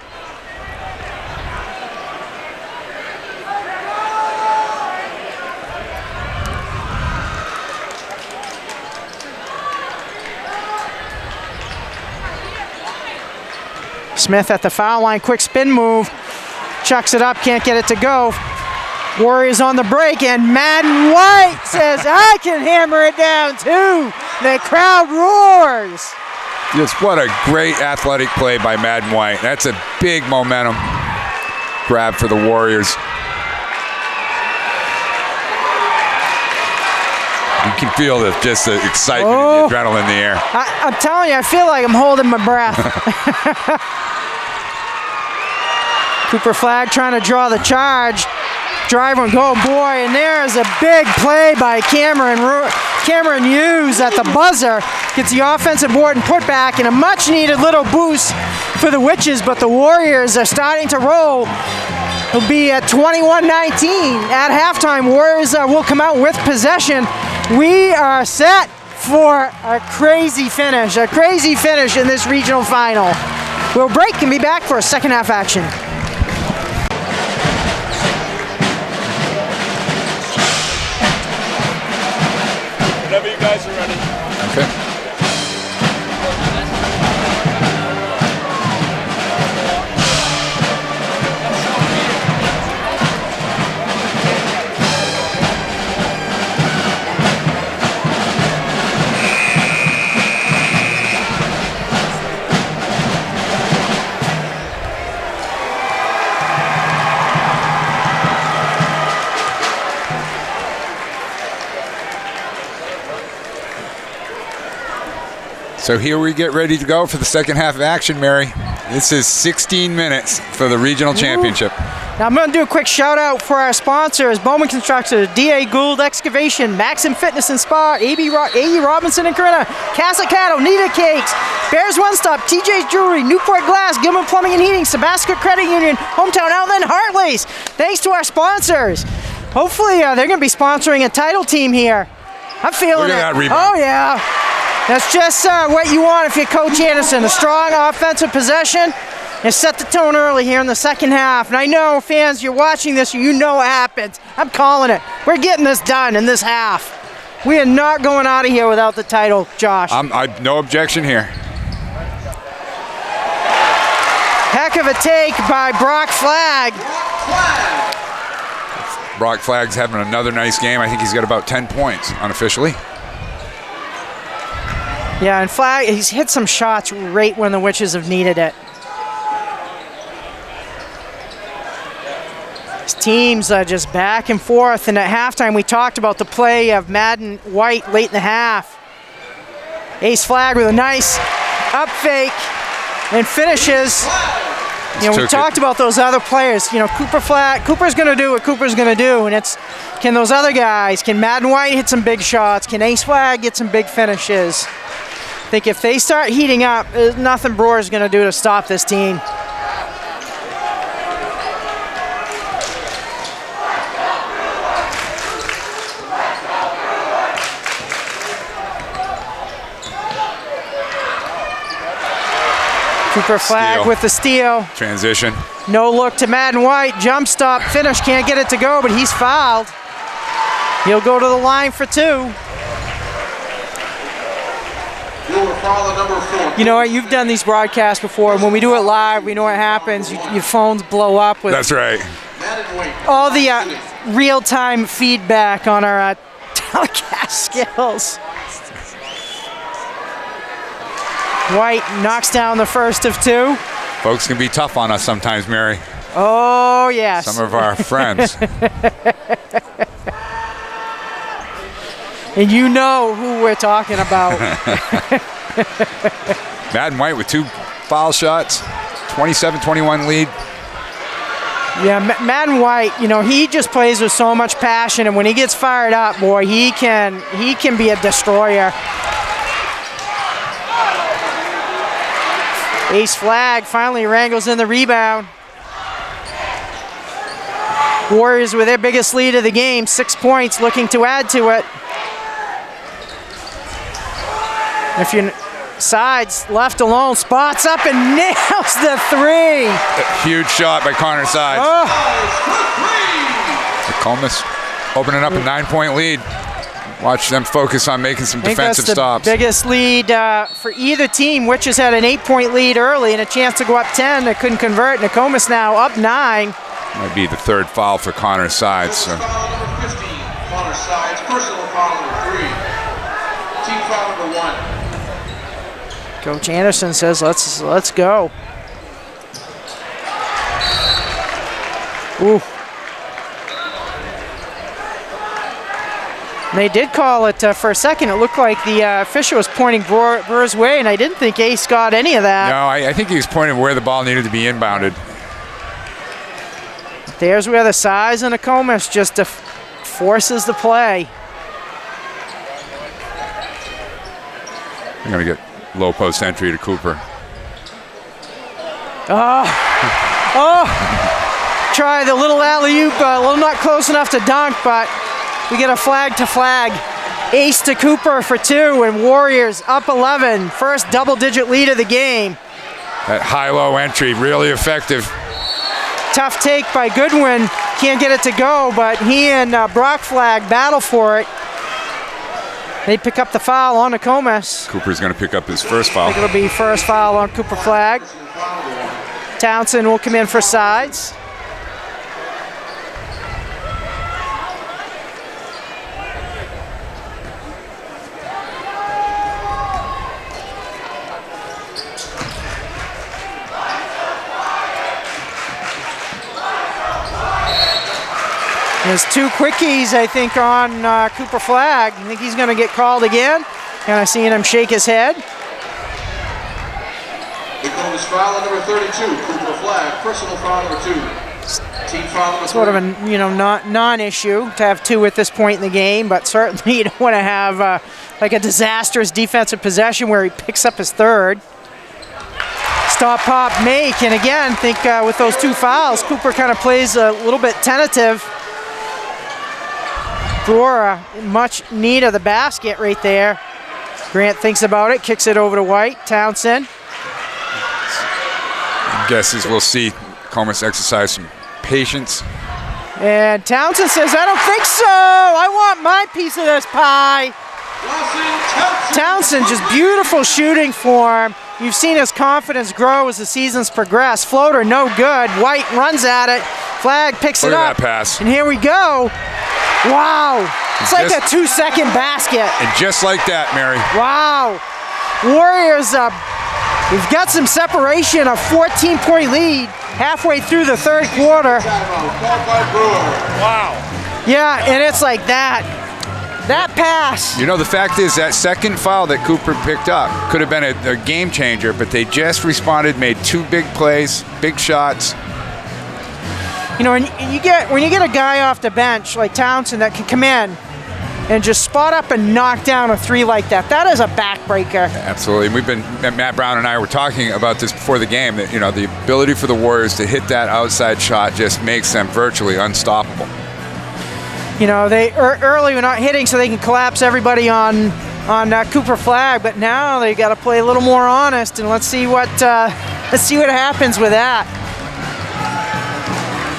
Smith at the foul line, quick spin move, chucks it up, can't get it to go. Warriors on the break, and Madden White says, I can hammer it down too. The crowd roars. Just what a great athletic play by Madden White. That's a big momentum grab for the Warriors. You can feel the excitement and the adrenaline in the air. I'm telling you, I feel like I'm holding my breath. Cooper Flagg trying to draw the charge. Driver and go, boy, and there's a big play by Cameron Hughes at the buzzer. Gets the offensive board and put back, and a much-needed little boost for the Witches, but the Warriors are starting to roll. It'll be at 21-19 at halftime. Warriors will come out with possession. We are set for a crazy finish in this regional final. We'll break and be back for a second half action. Whenever you guys are ready. Okay. So here we get ready to go for the second half of action, Mary. This is 16 minutes for the regional championship. Now I'm going to do a quick shout out for our sponsors: Bowman Construction, D.A. Gould Excavation, Maxim Fitness and Spa, A.E. Robinson and Corinna, Casa Cattle, Nita Cakes, Bears One Stop, TJ's Jewelry, Newport Glass, Gilman Plumbing and Heating, Sabasca Credit Union, Hometown Outlet, Hartley's. Thanks to our sponsors. Hopefully they're going to be sponsoring a title team here. I'm feeling Look at it. that rebound. Oh yeah. That's just what you want if you're Coach Anderson. A strong offensive possession and set the tone early here in the second half. And I know, fans, you're watching this, you know what happens. I'm calling it. We're getting this done in this half. We are not going out of here without the title, Josh. No objection here. Heck of a take by Brock Flagg. Brock Flagg's having another nice game. I think he's got about 10 points unofficially. Yeah, and Flagg, he's hit some shots right when the Witches have needed it. His teams are just back and forth, and at halftime we talked about the play of Madden White late in the half. Ace Flagg with a nice up fake and finishes. You know, we talked about those other players. You know, Cooper's going to do what Cooper's going to do, and it's, can those other guys, can Madden White hit some big shots? Can Ace Flagg get some big finishes? I think if they start heating up, there's nothing Brewer's going to do to stop this team. Cooper Flagg with the steal. Transition. No look to Madden White. Jump stop, finish. Can't get it to go, but he's fouled. He'll go to the line for two. You know what? You've done these broadcasts before. When we do it live, we know what happens. Your phones blow up with. That's right. All the real-time feedback on our telecast skills. White knocks down the first of two. Folks can be tough on us sometimes, Mary. Oh, yes. Some of our friends. And you know who we're talking about. Madden White with two foul shots, 27-21 lead. Yeah, Madden White, you know, he just plays with so much passion, and when he gets fired up, boy, he can be a destroyer. Ace Flagg finally wrangles in the rebound. Warriors with their biggest lead of the game, 6 points, looking to add to it. If you're sides left alone, spots up and nails the three. A huge shot by Connor Sides. Nokomis opening up a 9-point lead. Watch them focus on making some defensive stops. Biggest lead for either team. Witches had an 8-point lead early and a chance to go up 10. They couldn't convert. Nokomis now up 9. Might be the third foul for Connor Sides. So. Foul number 15, Connor Sides. Personal foul number 3. Team foul number 1. Coach Anderson says, let's go. Ooh. And they did call it for a second. It looked like the official was pointing Brewer's way, and I didn't think Ace got any of that. No, I think he was pointing where the ball needed to be inbounded. There's where the size of Nokomis just forces the play. I'm going to get low post entry to Cooper. Try the little alley-oop, a little not close enough to dunk, but we get a flag to flag. Ace to Cooper for 2, and Warriors up 11. First double-digit lead of the game. That high-low entry, really effective. Tough take by Goodwin. Can't get it to go, but he and Brock Flag battle for it. They pick up the foul on Nokomis. Cooper's going to pick up his first foul. I think it'll be first foul on Cooper Flag. Townsend will come in for sides. There's 2 quickies, I think, on Cooper Flag. I think he's going to get called again. Kind of seeing him shake his head. Nokomis foul on number 32, Cooper Flag, personal foul number 2. Team foul number 3. Sort of a non-issue to have 2 at this point in the game, but certainly you don't want to have like a disastrous defensive possession where he picks up his 3rd. Stop, pop, make, and again, think with those 2 fouls, Cooper kind of plays a little bit tentative. Brewer much need of the basket right there. Grant thinks about it, kicks it over to White. Townsend. Guesses we'll see Nokomis exercise some patience. And Townsend says, I don't think so. I want my piece of this pie. Townsend, just beautiful shooting form. You've seen his confidence grow as the seasons progress. Floater, no good. White runs at it. Flag picks it up. Look at that pass. And here we go. Wow. It's like a 2-second basket. And just like that, Mary. Wow. Warriors, we've got some separation, a 14-point lead halfway through the 3rd quarter. Wow. Yeah, and it's like that. That pass. You know, the fact is that second foul that Cooper picked up could have been a game changer, but they just responded, made 2 big plays, big shots. You know, when you get a guy off the bench like Townsend that can come in and just spot up and knock down a 3 like that, that is a backbreaker. Absolutely. Matt Brown and I were talking about this before the game, that, you know, the ability for the Warriors to hit that outside shot just makes them virtually unstoppable. You know, they early were not hitting so they can collapse everybody on Cooper Flag, but now they got to play a little more honest, and let's see what happens with that.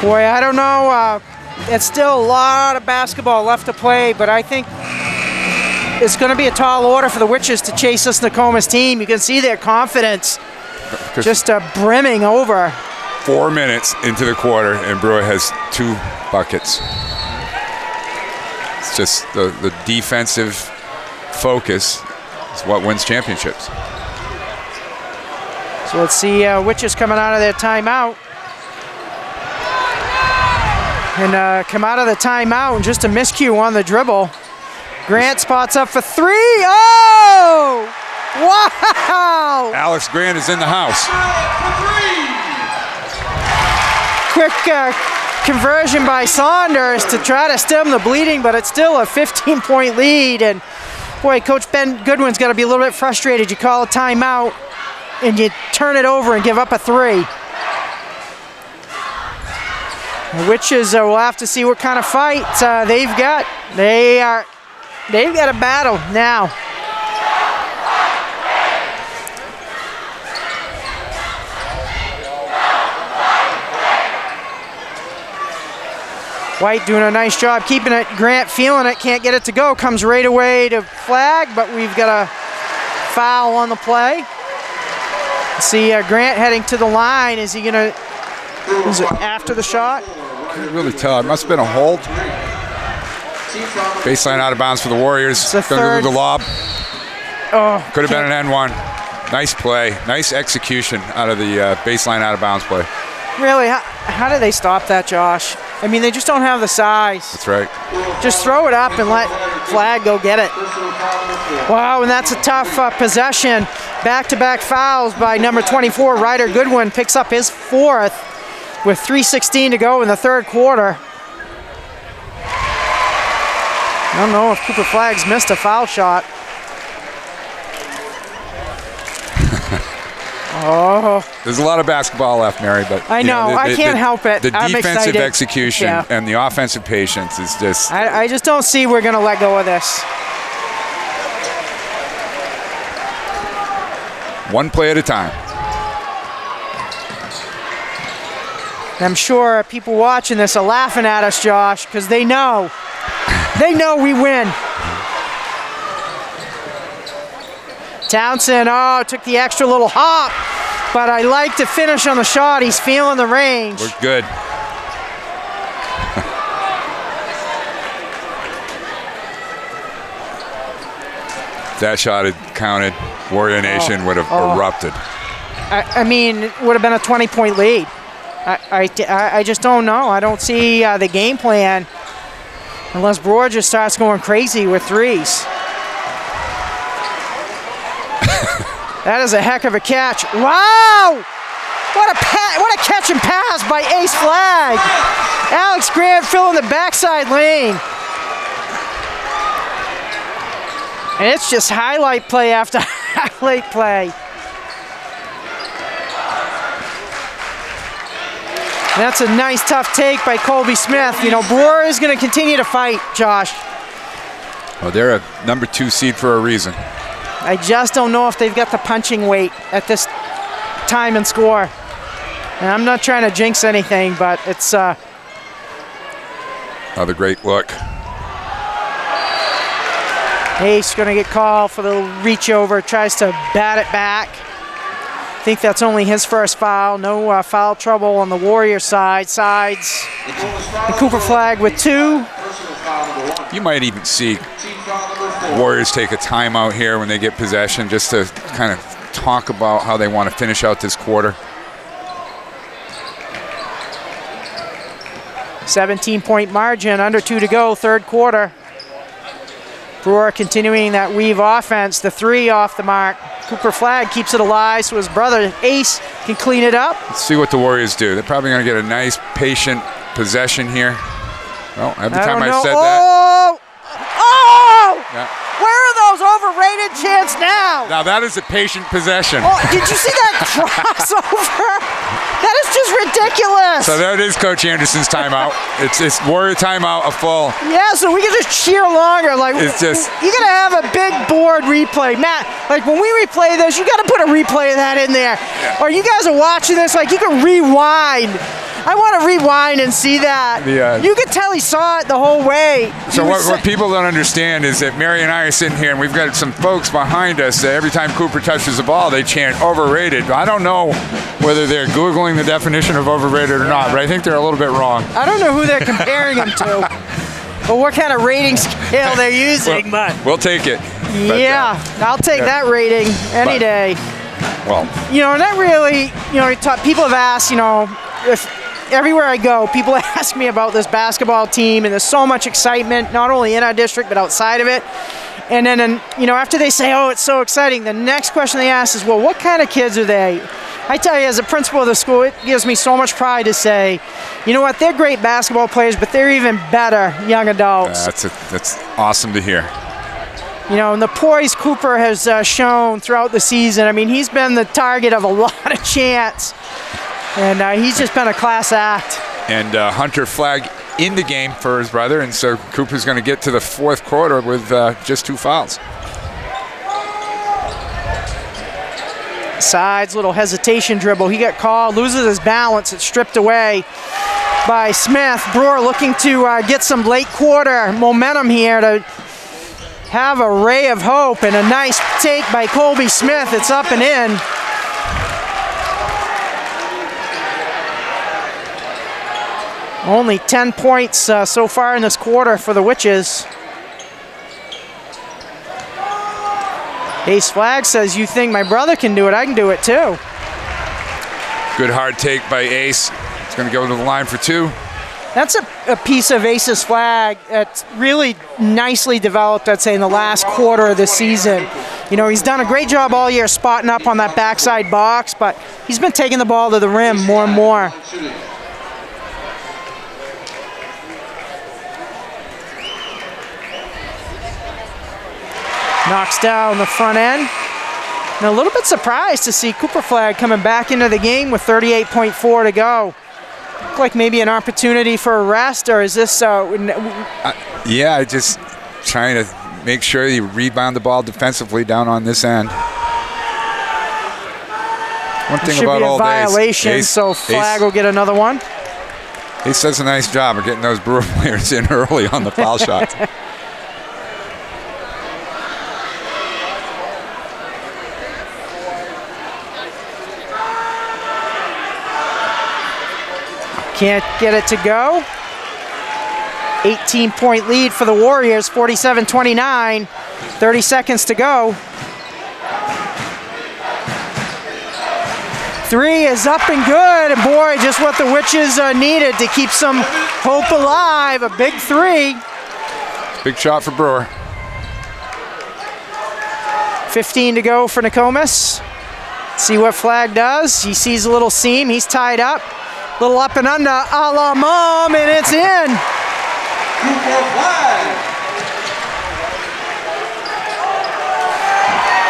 Boy, I don't know. It's still a lot of basketball left to play, but I think it's going to be a tall order for the Witches to chase this Nokomis team. You can see their confidence just brimming over. 4 minutes into the quarter, and Brewer has 2 buckets. It's just the defensive focus is what wins championships. So let's see Witches coming out of their timeout. And come out of the timeout and just a miscue on the dribble. Grant spots up for 3. Oh! Wow! Alex Grant is in the house. Quick conversion by Saunders to try to stem the bleeding, but it's still a 15-point lead. And boy, Coach Ben Goodwin's got to be a little bit frustrated. You call a timeout and you turn it over and give up a 3. The Witches will have to see what kind of fight they've got. They've got a battle now. White doing a nice job keeping it. Grant feeling it, can't get it to go. Comes right away to Flag, but we've got a foul on the play. See Grant heading to the line. Is he gonna? Is it after the shot? Can't really tell. It must have been a hold. Baseline out of bounds for the Warriors. It's a Going to third. do the lob. Oh, Could have been an N1. Nice play. Nice execution out of the baseline out of bounds play. Really, how do they stop that, Josh? I mean, they just don't have the size. That's right. Just throw it up and let Flag go get it. Wow, and that's a tough possession. Back-to-back fouls by number 24, Ryder Goodwin, picks up his 4th with 3:16 to go in the third quarter. I don't know if Cooper Flag's missed a foul shot. Oh. There's a lot of basketball left, Mary, but I know. I can't help it. The I'm defensive excited. execution Yeah. and the offensive patience is just. I just don't see we're going to let go of this. One play at a time. I'm sure people watching this are laughing at us, Josh, because they know. They know we win. Townsend, took the extra little hop, but I like to finish on the shot. He's feeling the range. We're good. That shot had counted. Warrior Nation would have erupted. I mean, it would have been a 20-point lead. I just don't know. I don't see the game plan unless Brewer just starts going crazy with threes. That is a heck of a catch. Wow! What a catch and pass by Ace Flag. Alex Grant filling the backside lane. And it's just highlight play after highlight play. That's a nice tough take by Colby Smith. You know, Brewer is going to continue to fight, Josh. Well, they're a number 2 seed for a reason. I just don't know if they've got the punching weight at this time and score. And I'm not trying to jinx anything, but it's... Another great look. Ace going to get called for the reach over, tries to bat it back. I think that's only his first foul. No foul trouble on the Warrior side. Sides. And Cooper Flag with 2. You might even see Warriors take a timeout here when they get possession just to kind of talk about how they want to finish out this quarter. 17-point margin, under 2 to go, third quarter. Brewer continuing that weave offense, the 3 off the mark. Cooper Flag keeps it alive so his brother Ace can clean it up. Let's see what the Warriors do. They're probably going to get a nice, patient possession here. Well, every time I said that. Yeah. Where are those overrated chants now? Now that is a patient possession. Oh, did you see that crossover? That is just ridiculous. So that is Coach Anderson's timeout. It's Warrior timeout, a full. Yeah, so we can just cheer longer. Like, it's just. You gotta have a big board replay, Matt. Like when we replay this, you gotta put a replay of that in there. Yeah. Or you guys are watching this, like you can rewind. I want to rewind and see that. Yeah. You could tell he saw it the whole way. So what people don't understand is that Mary and I are sitting here and we've got some folks behind us that every time Cooper touches the ball, they chant overrated. I don't know whether they're Googling the definition of overrated or not, but I think they're a little bit wrong. I don't know who they're comparing him to or what kind of rating scale they're using, but. We'll take it. Yeah, I'll take that rating any day. Well. You know, and that really, you know, people have asked, you know, if everywhere I go, people ask me about this basketball team, and there's so much excitement, not only in our district, but outside of it. And then, you know, after they say, oh, it's so exciting, the next question they ask is, well, what kind of kids are they? I tell you, as a principal of the school, it gives me so much pride to say, you know what, they're great basketball players, but they're even better young adults. That's awesome to hear. You know, and the poise Cooper has shown throughout the season, I mean, he's been the target of a lot of chants. And he's just been a class act. And Hunter Flag in the game for his brother, and so Cooper's going to get to the fourth quarter with just 2 fouls. Sides, little hesitation dribble. He got called, loses his balance. It's stripped away by Smith. Brewer looking to get some late quarter momentum here to have a ray of hope, and a nice take by Colby Smith. It's up and in. Only 10 points so far in this quarter for the Witches. Ace Flag says, you think my brother can do it, I can do it too. Good hard take by Ace. It's going to go to the line for 2. That's a piece of Ace's Flag that's really nicely developed, I'd say, in the last quarter of the season. You know, he's done a great job all year spotting up on that backside box, but he's been taking the ball to the rim more and more. Knocks down the front end. And a little bit surprised to see Cooper Flag coming back into the game with 38.4 to go. Look like maybe an opportunity for a rest, or is this? Yeah, just trying to make sure you rebound the ball defensively down on this end. One thing should about be a all violation, days, so Flag will get another one. Ace does a nice job of getting those Brewer players in early on the foul shots. Can't get it to go. 18-point lead for the Warriors, 47-29. 30 seconds to go. 3 is up and good, and boy, just what the Witches needed to keep some hope alive. A big 3. Big shot for Brewer. 15 to go for Nokomis. See what Flag does. He sees a little seam. He's tied up. Little up and under, a la Mom, and it's in. Cooper Flag.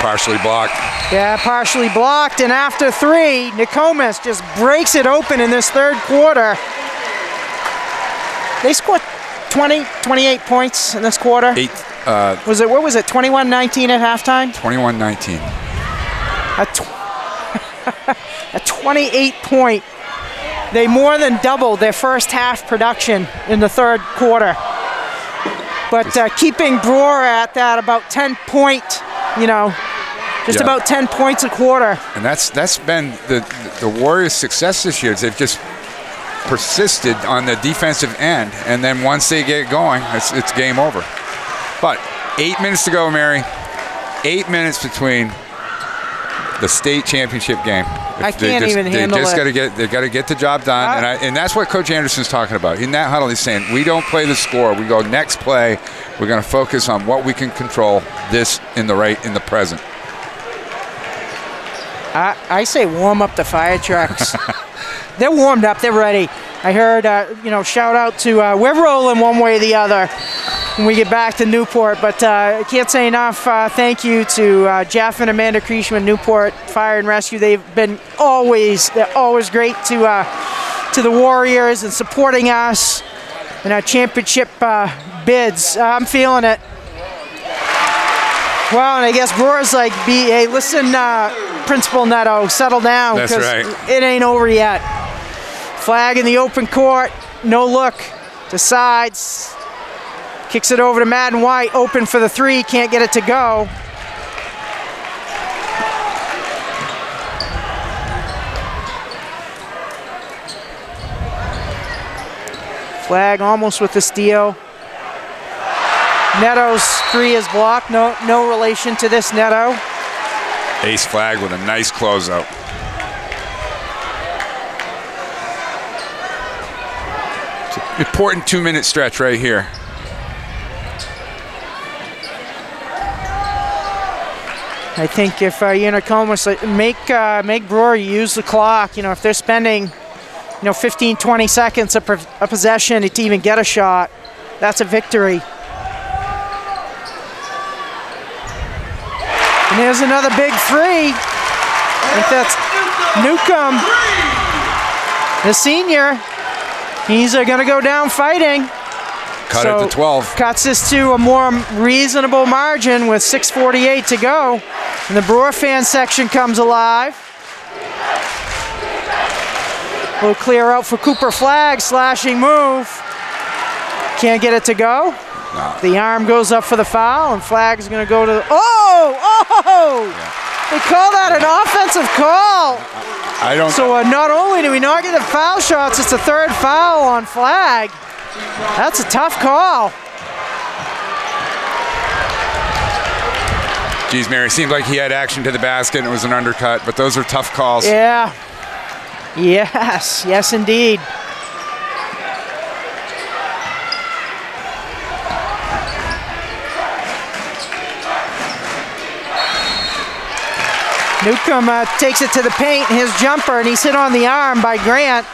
Partially blocked. Yeah, partially blocked, and after 3, Nokomis just breaks it open in this third quarter. They scored 28 points in this quarter. 8. What was it, 21-19 at halftime? 21-19. A 28-point. They more than doubled their first half production in the third quarter. But keeping Brewer at that about 10 point, just about 10 points a quarter. And that's been the Warriors' success this year. They've just persisted on the defensive end, and then once they get going, it's game over. But 8 minutes to go, Mary. 8 minutes between the state championship game. I can't even handle it. They got to get the job done, and that's what Coach Anderson's talking about. In that huddle, he's saying, we don't play the score. We go next play. We're going to focus on what we can control. This in the present. I say warm up the fire trucks. They're warmed up. They're ready. I heard, shout out to we're rolling one way or the other when we get back to Newport. But I can't say enough thank you to Jeff and Amanda Krieshman, Newport Fire and Rescue. They're always great to the Warriors and supporting us in our championship bids. I'm feeling it. Well, and I guess Brewer's like, hey, listen, Principal Neto, settle down. That's right. It ain't over yet. Flag in the open court, no look, decides, kicks it over to Madden White, open for the 3, can't get it to go. Flag almost with the steal. Neto's 3 is blocked, no relation to this Neto. Ace Flag with a nice closeout. Important 2-minute stretch right here. I think if Nokomis make Brewer use the clock, if they're spending 15, 20 seconds of a possession to even get a shot, that's a victory. And there's another big 3. I think that's Newcomb, the senior. He's going to go down fighting. Cut it to 12. Cuts this to a more reasonable margin with 6:48 to go. And the Brewer fan section comes alive. We'll clear out for Cooper Flag, slashing move. Can't get it to go. No. The arm goes up for the foul, and Flag's going to go to the... Oh! They call that an offensive call. I don't... So not only do we not get the foul shots, it's a third foul on Flag. That's a tough call. Geez, Mary, seemed like he had action to the basket and it was an undercut, but those are tough calls. Yeah. Yes, indeed. Newcomb takes it to the paint, his jumper, and he's hit on the arm by Grant.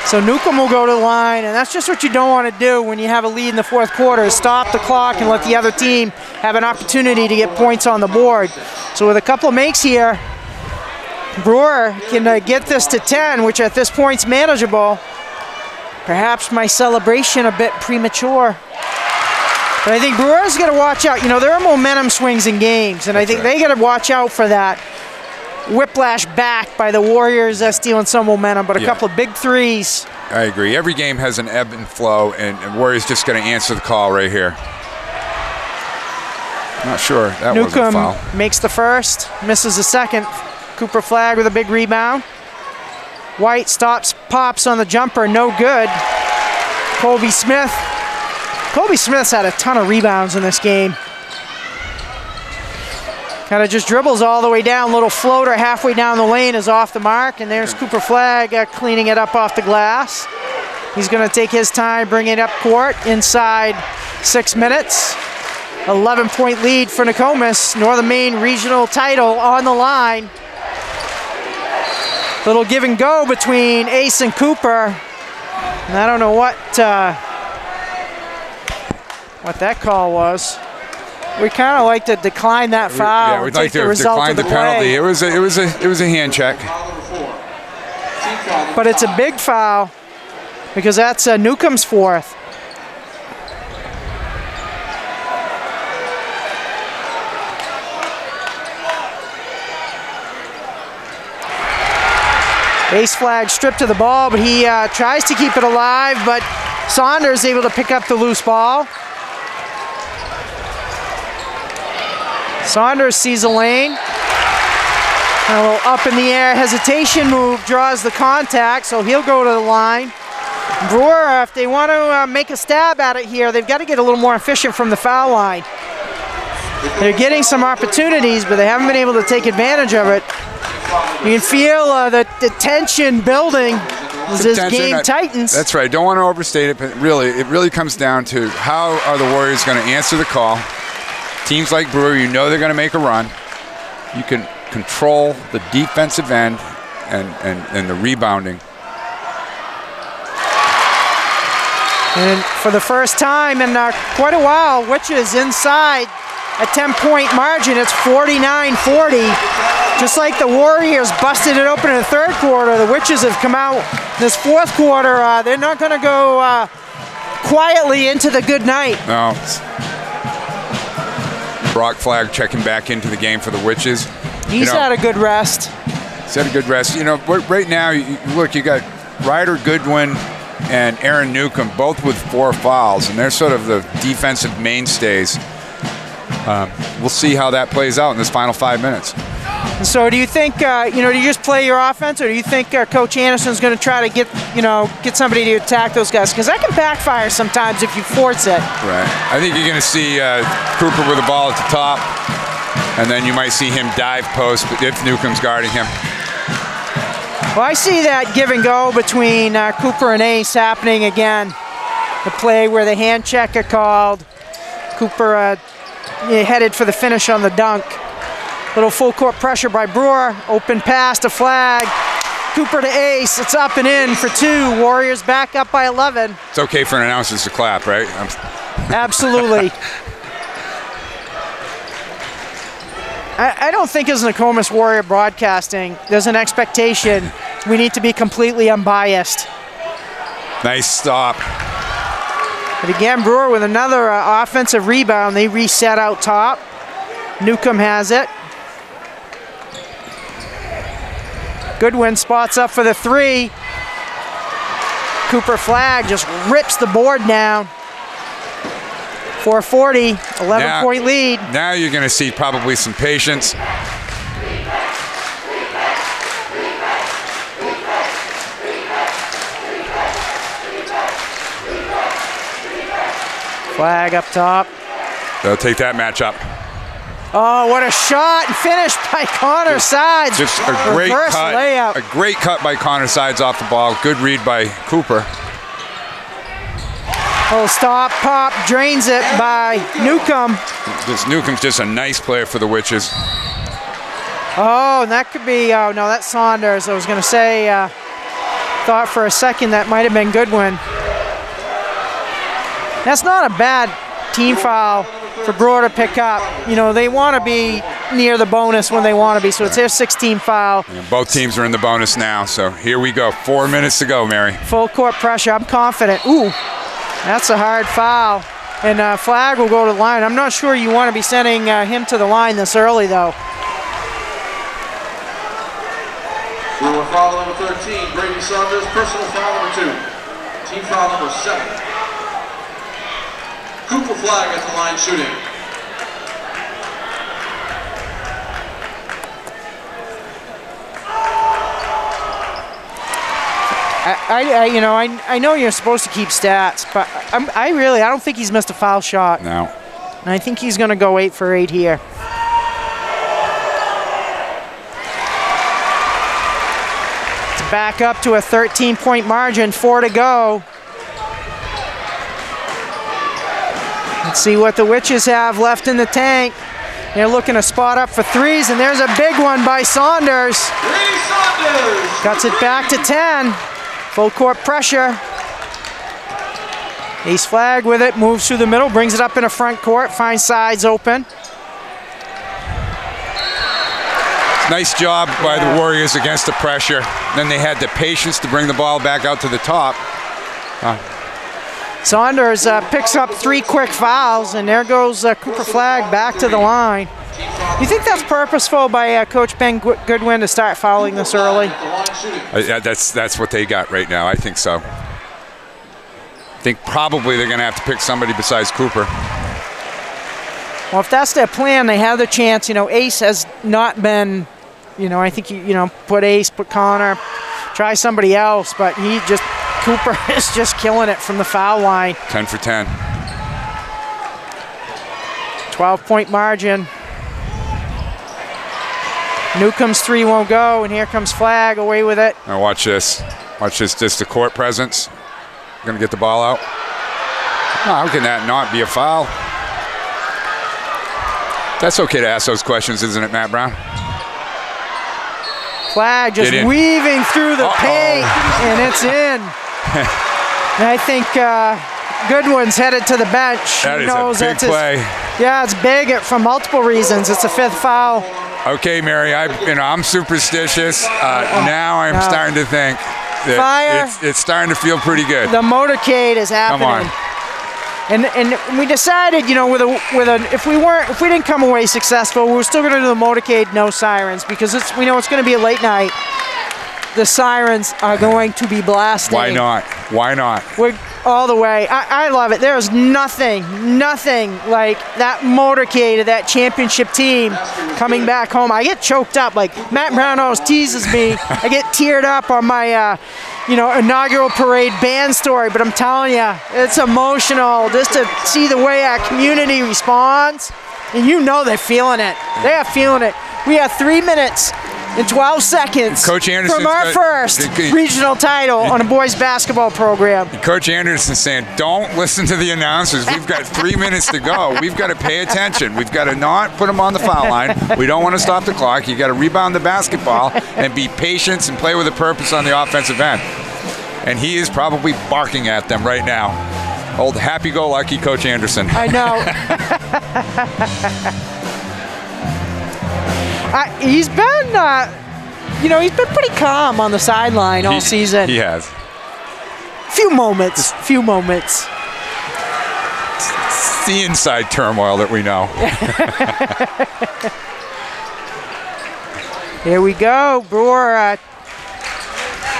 So Newcomb will go to the line, and that's just what you don't want to do when you have a lead in the fourth quarter, is stop the clock and let the other team have an opportunity to get points on the board. So with a couple of makes here, Brewer can get this to 10, which at this point is manageable. Perhaps my celebration a bit premature. But I think Brewer's got to watch out. You know, there are momentum swings in games, and I think they got to watch out for that. Whiplash back by the Warriors stealing some momentum, but a couple of big threes. I agree. Every game has an ebb and flow, and Warriors just going to answer the call right here. Not sure. That wasn't a foul. Newcomb makes the first, misses the second. Cooper Flagg with a big rebound. White stops, pops on the jumper, no good. Colby Smith. Colby Smith's had a ton of rebounds in this game. Kind of just dribbles all the way down, little floater halfway down the lane is off the mark, and there's Cooper Flagg cleaning it up off the glass. He's going to take his time, bring it up court inside 6 minutes. 11-point lead for Nokomis. Northern Maine regional title on the line. Little give and go between Ace and Cooper. And I don't know what that call was. We kind of like to decline that foul. Yeah, we'd like to decline the penalty. It was a hand check. But it's a big foul because that's Newcomb's fourth. Ace Flagg stripped to the ball, but he tries to keep it alive, but Saunders able to pick up the loose ball. Saunders sees a lane. A little up in the air hesitation move, draws the contact, so he'll go to the line. Brewer, if they want to make a stab at it here, they've got to get a little more efficient from the foul line. They're getting some opportunities, but they haven't been able to take advantage of it. You can feel the tension building as this game tightens. That's right. Don't want to overstate it, but it really comes down to how are the Warriors going to answer the call. Teams like Brewer, you know they're going to make a run. You can control the defensive end and the rebounding. And for the first time in quite a while, Witches inside a 10-point margin. It's 49-40. Just like the Warriors busted it open in the third quarter, the Witches have come out this fourth quarter. They're not going to go quietly into the good night. No. Brock Flagg checking back into the game for the Witches. He's had a good rest. He's had a good rest. You know, right now, look, you got Ryder Goodwin and Aaron Newcomb, both with 4 fouls, and they're sort of the defensive mainstays. We'll see how that plays out in this final 5 minutes. So do you think, do you just play your offense, or do you think Coach Anderson's going to try to get somebody to attack those guys? Because that can backfire sometimes if you force it. Right. I think you're going to see Cooper with the ball at the top, and then you might see him dive post if Newcomb's guarding him. Well, I see that give and go between Cooper and Ace happening again. The play where the hand check got called. Cooper headed for the finish on the dunk. Little full court pressure by Brewer. Open pass to Flagg. Cooper to Ace. It's up and in for 2. Warriors back up by 11. It's okay for an announcer to clap, right? Absolutely. I don't think as Nokomis Warrior Broadcasting, there's an expectation we need to be completely unbiased. Nice stop. But again, Brewer with another offensive rebound. They reset out top. Newcomb has it. Goodwin spots up for the 3. Cooper Flagg just rips the board down. 4:40, 11-point lead. Now you're going to see probably some patience. Flagg up top. They'll take that matchup. Oh, what a shot and finish by Connor Sides. Just a great Reverse cut. layup. A great cut by Connor Sides off the ball. Good read by Cooper. Oh, stop, pop, drains it by Newcomb. This Newcomb's just a nice player for the Witches. Oh, and that could be, oh no, that's Saunders. I was going to say, thought for a second that might have been Goodwin. That's not a bad team foul for Brewer to pick up. You know, they want to be near the bonus when they want to be, so it's their 16th foul. Yeah, both teams are in the bonus now, so here we go. 4 minutes to go, Mary. Full court pressure, I'm confident. Ooh, that's a hard foul. And flag will go to the line. I'm not sure you want to be sending him to the line this early, though. Brewer foul number 13, Brady Saunders, personal foul number 2. Team foul number 7. Cooper flag at the line shooting. I know you're supposed to keep stats, but I don't think he's missed a foul shot. No. And I think he's going to go 8 for 8 here. To back up to a 13-point margin, 4 to go. Let's see what the Witches have left in the tank. They're looking to spot up for threes, and there's a big one by Saunders. Brady Saunders! Cuts it back to 10. Full court pressure. Ace flag with it, moves through the middle, brings it up in a front court, finds Sides open. Nice job by the Warriors against the pressure. Then they had the patience to bring the ball back out to the top. Saunders picks up 3 quick fouls, and there goes Cooper Flag back to the line. You think that's purposeful by Coach Ben Goodwin to start fouling this early? Yeah, that's what they got right now. I think so. I think probably they're going to have to pick somebody besides Cooper. Well, if that's their plan, they have the chance. You know, Ace has not been, I think, put Ace, put Connor, try somebody else, but Cooper is just killing it from the foul line. 10 for 10. 12-point margin. Newcomb's 3 won't go, and here comes Flag away with it. Now watch this. Watch this. Just the court presence. Going to get the ball out. How can that not be a foul? That's okay to ask those questions, isn't it, Matt Brown? Flag just weaving through the paint, and it's in. And I think Goodwin's headed to the bench. That is a big play. Yeah, it's big for multiple reasons. It's a 5th foul. Okay, Mary, I'm superstitious. Now I'm starting to think that Fire. it's starting to feel pretty good. The motorcade is happening. Come on. And we decided, if we didn't come away successful, we were still going to do the motorcade, no sirens, because we know it's going to be a late night. The sirens are going to be blasting. Why not? Why not? We're all the way. I love it. There's nothing like that motorcade of that championship team coming back home. I get choked up. Like Matt Brown always teases me. I get teared up on my, inaugural parade band story. But I'm telling you, it's emotional just to see the way our community responds. And they're feeling it. They are feeling it. We have 3 minutes and 12 seconds Coach Anderson's from our first regional title on a boys basketball program. Coach Anderson saying, don't listen to the announcers. We've got 3 minutes to go. We've got to pay attention. We've got to not put them on the foul line. We don't want to stop the clock. You got to rebound the basketball and be patient and play with a purpose on the offensive end. And he is probably barking at them right now. Old happy-go-lucky Coach Anderson. I know. He's been, he's been pretty calm on the sideline all season. He has. Few moments. It's the inside turmoil that we know. Here we go. Brewer,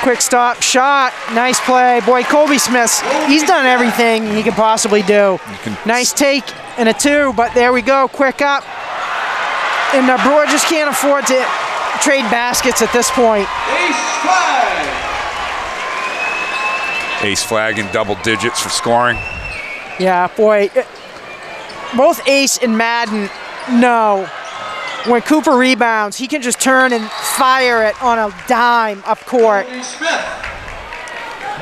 quick stop shot. Nice play. Boy, Colby Smith, he's done everything he could possibly do. Nice take and a 2, but there we go. Quick up. And Brewer just can't afford to trade baskets at this point. Ace flag. Ace flag in double digits for scoring. Yeah, boy. Both Ace and Madden know when Cooper rebounds, he can just turn and fire it on a dime up court.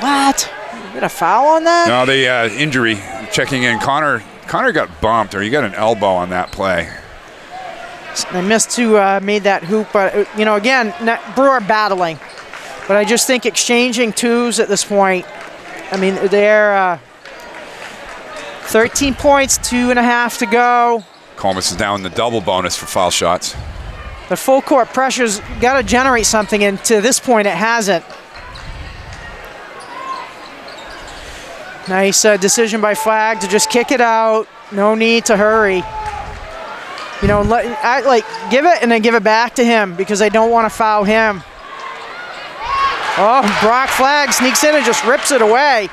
What? You get a foul on that? No, the injury, checking in. Connor got bumped, or he got an elbow on that play. They missed who made that hoop, but again, Brewer battling. But I just think exchanging twos at this point. I mean, they're 13 points, 2.5 to go. Nokomis is now in the double bonus for foul shots. The full court pressure's got to generate something, and to this point, it hasn't. Nice decision by Flag to just kick it out. No need to hurry. Give it and then give it back to him because I don't want to foul him. Oh, Brock Flag sneaks in and just rips it away.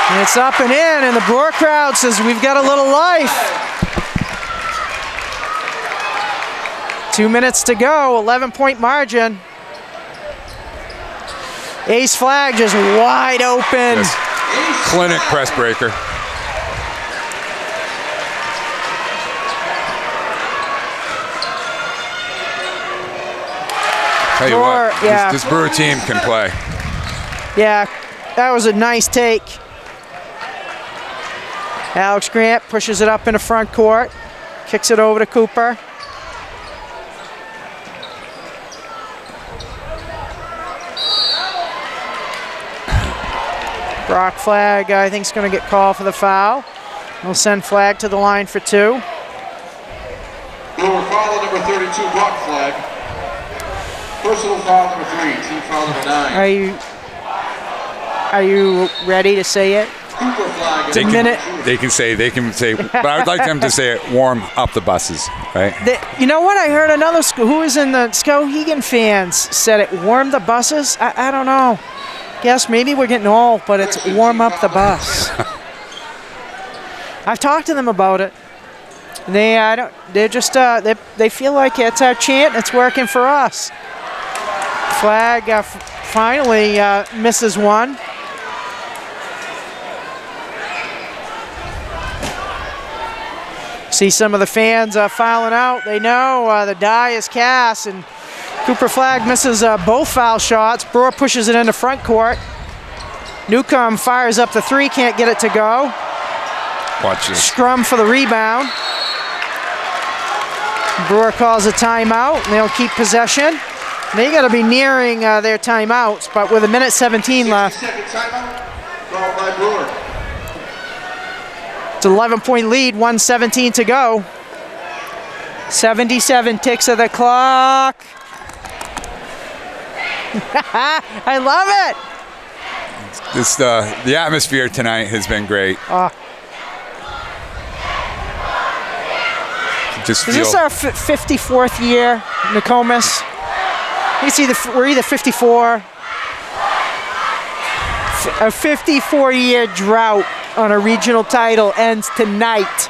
And it's up and in, and the Brewer crowd says we've got a little life. 2 minutes to go, 11-point margin. Ace Flag just wide open. Yes. Clinic press breaker. Tell you what, this Brewer team can play. Yeah, that was a nice take. Alex Grant pushes it up in the front court, kicks it over to Cooper. Brock Flag, I think, is going to get called for the foul. We'll send Flag to the line for 2. Brewer foul number 32, Brock Flag. Personal foul number 3, team foul number 9. Are you ready to say it? Cooper Flag. They can say, but I would like them to say it, warm up the buses, right? You know what? I heard another who was in the Skowhegan fans said it, warm the buses. I don't know. Guess maybe we're getting old, but it's warm up the bus. I've talked to them about it. They feel like it's our chant. It's working for us. Flag finally misses one. See some of the fans filing out. They know the die is cast, and Cooper Flag misses both foul shots. Brewer pushes it into front court. Newcomb fires up the 3, can't get it to go. Watch this. Scrum for the rebound. Brewer calls a timeout, and they'll keep possession. They got to be nearing their timeouts, but with 1:17 left. 60-second timeout called by Brewer. It's an 11-point lead, 1:17 to go. 77 ticks of the clock. I love it. The atmosphere tonight has been great. Is this our 54th year, Nokomis? We're either 54. A 54-year drought on a regional title ends tonight.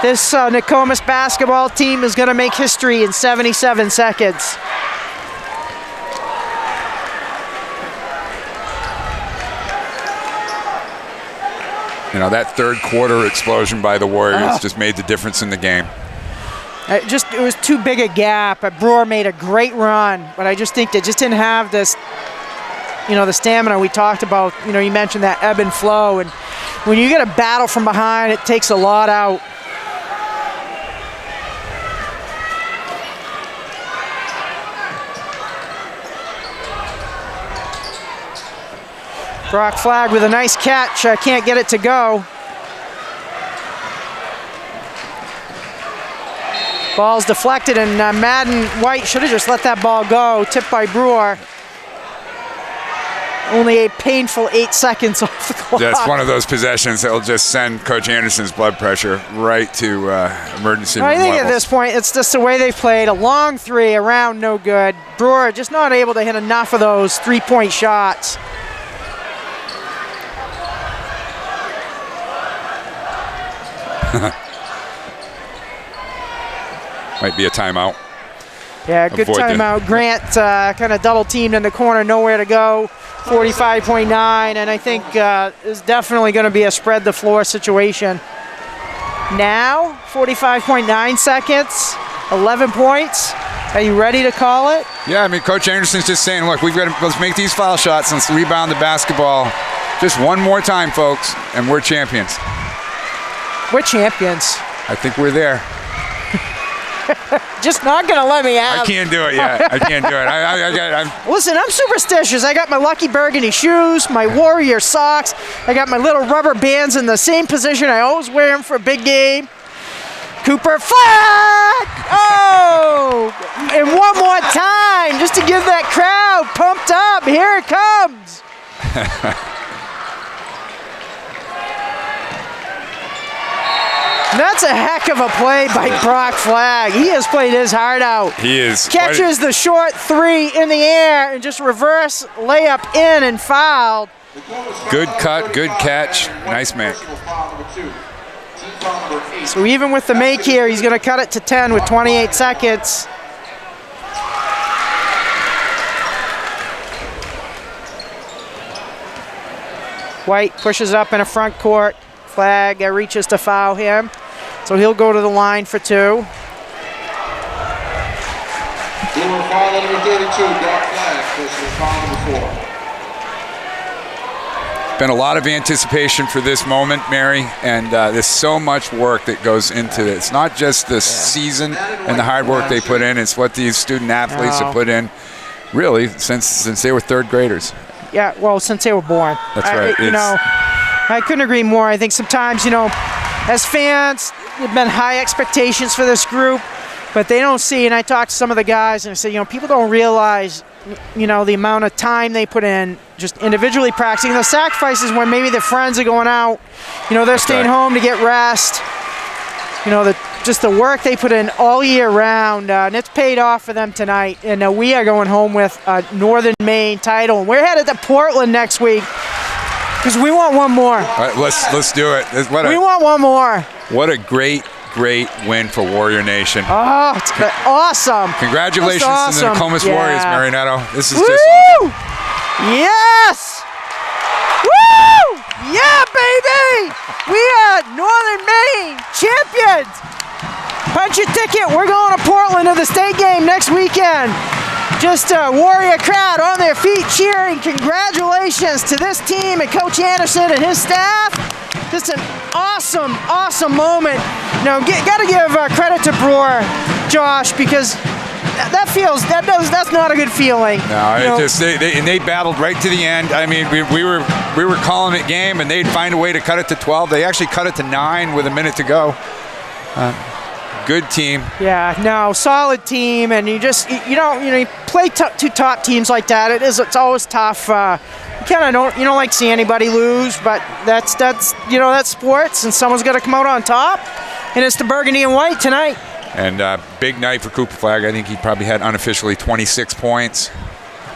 This Nokomis basketball team is going to make history in 77 seconds. That third quarter explosion by the Warriors just made the difference in the game. It was too big a gap. Brewer made a great run, but I just think they just didn't have this, the stamina we talked about. You mentioned that ebb and flow, and when you get a battle from behind, it takes a lot out. Brock Flag with a nice catch. Can't get it to go. Ball's deflected, and Madden White should have just let that ball go. Tipped by Brewer. Only a painful 8 seconds off the clock. That's one of those possessions that will just send Coach Anderson's blood pressure right to emergency room I think levels. at this point, it's just the way they played. A long 3 around, no good. Brewer just not able to hit enough of those 3-point shots. Might be a timeout. Yeah, good timeout. Grant kind of double teamed in the corner, nowhere to go. 45.9, and I think is definitely going to be a spread the floor situation. now, 45.9 seconds, 11 points. Are you ready to call it? Yeah, I mean, Coach Anderson's just saying, look, let's make these foul shots and let's rebound the basketball just one more time, folks, and we're champions. We're champions. I think we're there. Just not going to let me have. I can't do it yet. I can't do it. Listen, I'm superstitious. I got my Lucky Burgundy shoes, my Warrior socks. I got my little rubber bands in the same position I always wear them for a big game. Cooper flag! Oh! And one more time, just to give that crowd pumped up. Here it comes. That's a heck of a play by Brock Flagg. He has played his heart out. He is. Catches the short three in the air and just reverse layup in and fouled. Good cut, good catch. Nice make. So even with the make here, he's going to cut it to 10 with 28 seconds. White pushes up in a front court. Flagg reaches to foul him. So he'll go to the line for 2. Brewer foul number 32, Brock Flagg, personal foul number 4. Been a lot of anticipation for this moment, Mary, and there's so much work that goes into it. It's not just the season and the hard work they put in, it's what these student athletes have put in, really, since they were third graders. Yeah, well, since they were born. That's right. I couldn't agree more. I think sometimes, as fans, there have been high expectations for this group, but they don't see, and I talked to some of the guys, and I said, people don't realize, the amount of time they put in just individually practicing. The sacrifices when maybe their friends are going out, they're staying home to get rest. Just the work they put in all year round, and it's paid off for them tonight. And we are going home with a Northern Maine title. We're headed to Portland next week because we want one more. All right, let's do it. We want one more. What a great win for Warrior Nation. Oh, it's awesome. Congratulations to the Nokomis Warriors, Marinetto. This is Woo! just awesome. Yes! Woo! Yeah, baby! We are Northern Maine champions. Punch your ticket. We're going to Portland to the state game next weekend. Just a Warrior crowd on their feet cheering. Congratulations to this team and Coach Anderson and his staff. Just an awesome moment. Got to give credit to Brewer, Josh, because that's not a good feeling. No, they battled right to the end. I mean, we were calling it game, and they'd find a way to cut it to 12. They actually cut it to 9 with a minute to go. Good team. Yeah, no, solid team, and you play two top teams like that. It's always tough. You kind of don't like to see anybody lose, but that's sports, and someone's got to come out on top, and it's the burgundy and white tonight. And big night for Cooper Flagg. I think he probably had unofficially 26 points.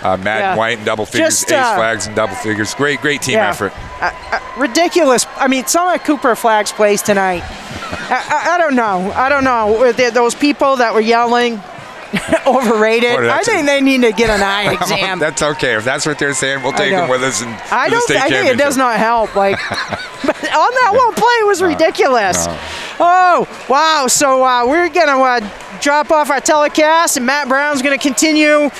Matt White in double figures, Ace Flags in double figures. Great team effort. Ridiculous. I mean, some of Cooper Flagg's plays tonight. I don't know. Those people that were yelling, overrated. I think they need to get an eye exam. That's okay. If that's what they're saying, we'll take them with us. I think it does not help. But on that one play, it was ridiculous. No. Oh, wow. So we're going to drop off our telecast, and Matt Brown's going to continue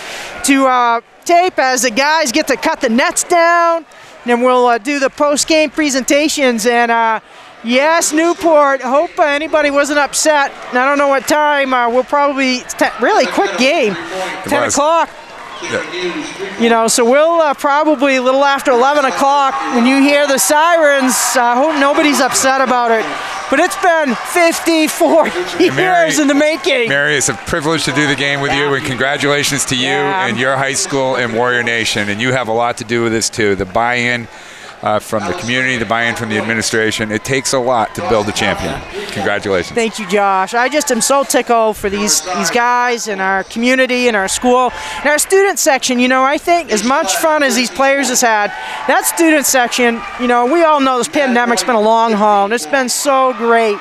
to tape as the guys get to cut the nets down. And then we'll do the post-game presentations. And yes, Newport, hope anybody wasn't upset. I don't know what time. We'll probably, really quick game, 10 o'clock. Yeah. So we'll probably a little after 11 o'clock when you hear the sirens. I hope nobody's upset about it. But it's been 54 years in the making. Mary, it's a privilege to do the game with you, and congratulations to you and your high school and Warrior Nation. And you have a lot to do with this, too. The buy-in from the community, the buy-in from the administration. It takes a lot to build a champion. Congratulations. Thank you, Josh. I just am so tickled for these guys and our community and our school. And our student section, I think as much fun as these players has had, that student section, we all know this pandemic's been a long haul, and it's been so great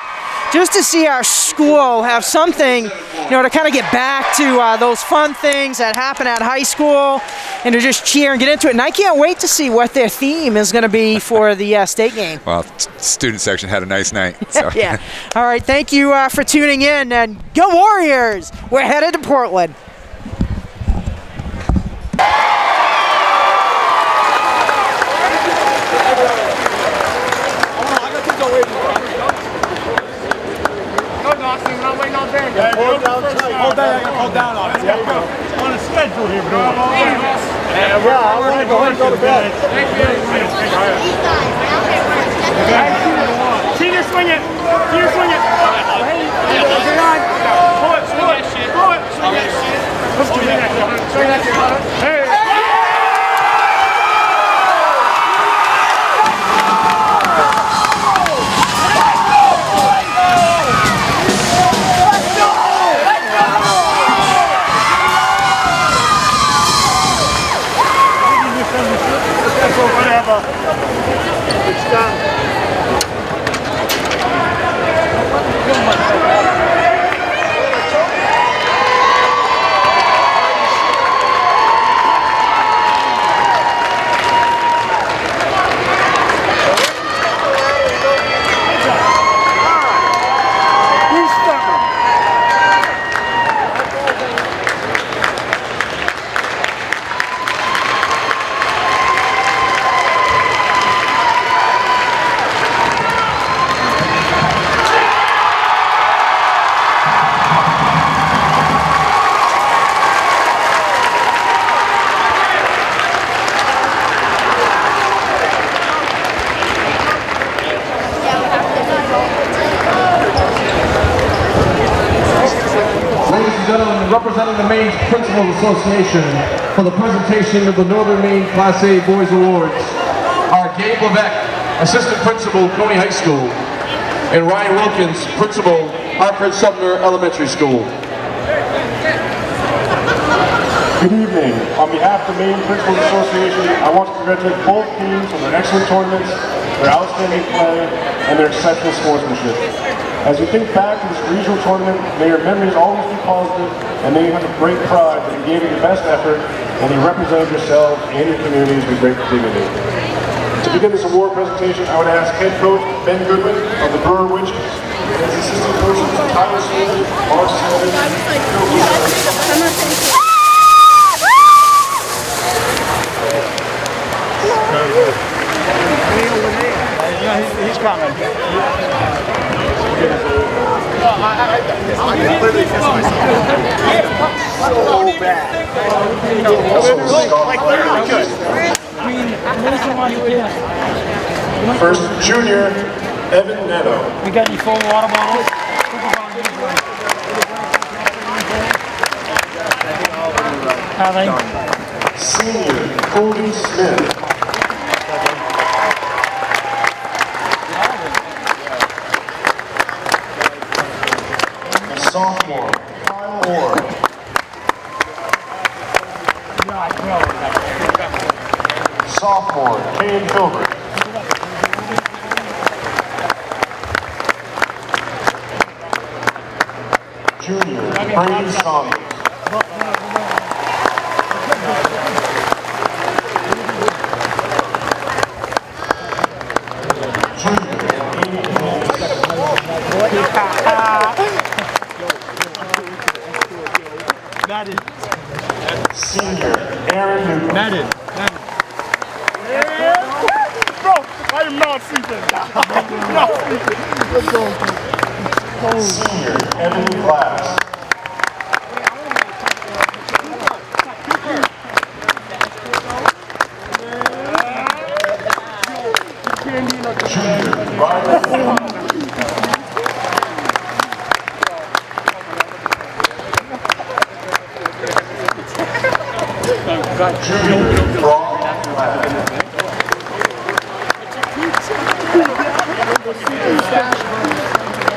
just to see our school have something, you know, to kind of get back to those fun things that happen at high school and to just cheer and get into it. And I can't wait to see what their theme is going to be for the state game. Well, student section had a nice night. So. Yeah. All right. Thank you for tuning in, and go Warriors! We're headed to Portland. Hold down on it. On a schedule here, bro. Yeah, I want to go to bed. Senior, swing it. Senior, swing it. Pull it, pull it, pull it. Swing that shit. Hey. Whatever. It's done. Representing the Maine Principals Association for the presentation of the Northern Maine Class A Boys Awards are Gabe Levesque, Assistant Principal, Coney High School, and Ryan Wilkins, Principal, Hartford Sumner Elementary School. Good evening. On behalf of the Maine Principals Association, I want to congratulate both teams on their excellent tournaments, their outstanding play, and their exceptional sportsmanship. As you think back to this regional tournament, may your memories always be positive, and may you have a great pride that you gave it your best effort, and you represented yourselves and your communities with great dignity. To begin this award presentation, I would ask head coach Ben Goodwin of the Brewer Witches, and his assistant coaches Tyler Smith, Mark Sullivan, He's coming. First, junior Evan Neto. We got any full water bottles? How they? Senior Cody Smith. Sophomore Kyle Ward. Sophomore Kane Filbert. Junior Brady Saunders. Senior Aaron Newcomb. Madden. Bro, I am not sleeping. Not sleeping. Let's go. Senior Emily Glass. Junior Ryan. Junior Brock Ladd.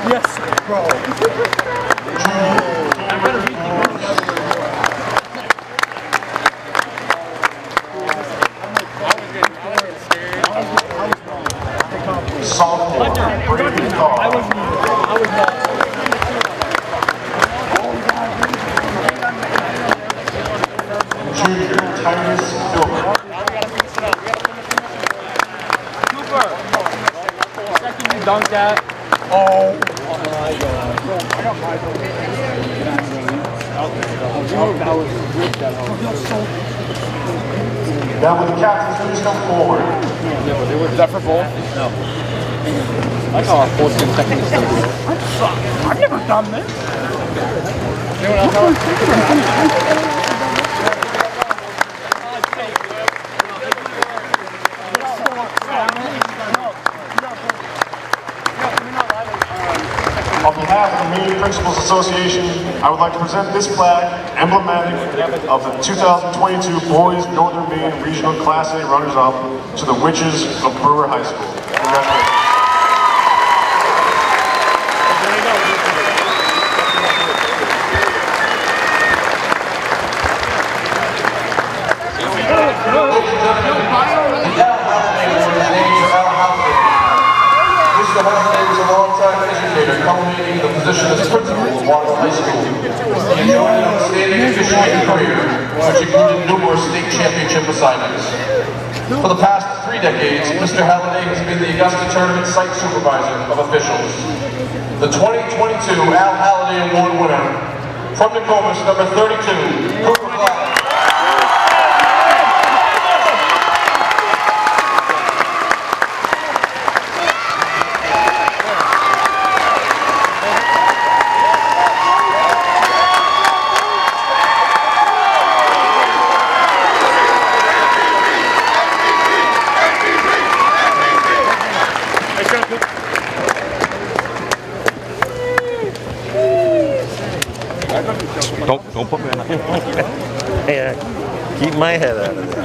Yes, bro. sophomore, Brady Carr. Junior, Titus Gilbert. Second you dunked at. Oh my god. Now will the captains please come forward. Yeah, but they were that for both? No. I call it 14 seconds. I've never done this. Anyone else know? On behalf of the Maine Principals Association, I would like to present this flag, emblematic of the 2022 Boys Northern Maine Regional Class A runners-up to the Witches of Brewer High School. Congratulations. Culminating the position as principal of Waterville High School. He enjoyed an outstanding officiating career, which included numerous state championship assignments. For the past 3 decades, Mr. Halliday has been the Augusta Tournament Site Supervisor of officials. The 2022 Al Halliday Award winner, from Nokomis, number 32, Cooper Flag. Don't put me on that. Hey, keep my head out of there.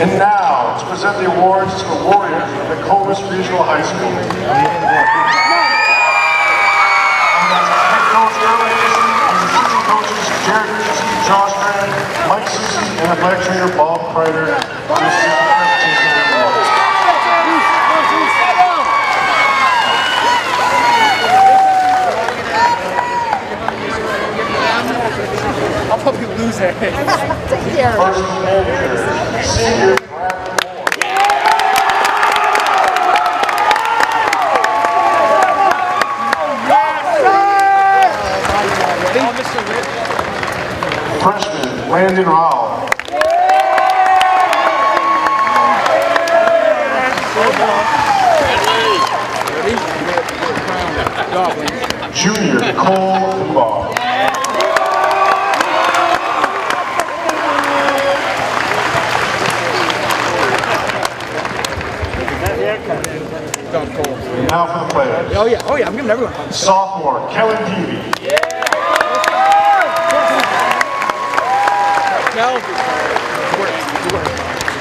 And now, to present the awards to the Warriors of the Nokomis Regional High School. Head coach Earl Anderson and assistant coaches Jared Richardson, Josh Grant, Mike Susi, and athletic trainer Bob Kreider. I'll probably lose it. First holder, senior Bradley Moore. Freshman Landon Rowell. Junior Cole Duval. Now for the players. Oh yeah, I'm giving everyone. Sophomore Kellen Peavy.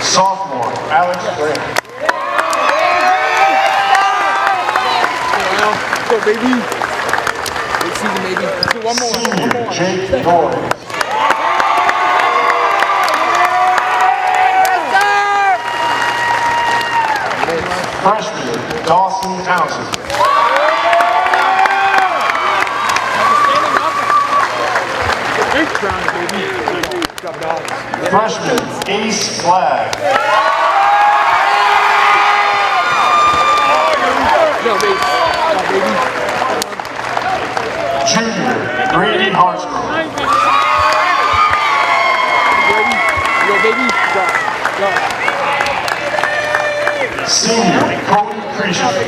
Sophomore Alex Grant. Go baby. Good season, baby. Do one more. Senior Jake Noyes. Freshman Dawson Townsend. Freshman Ace Flag. Junior Brady Hartsgrove. Senior Cody Creasy.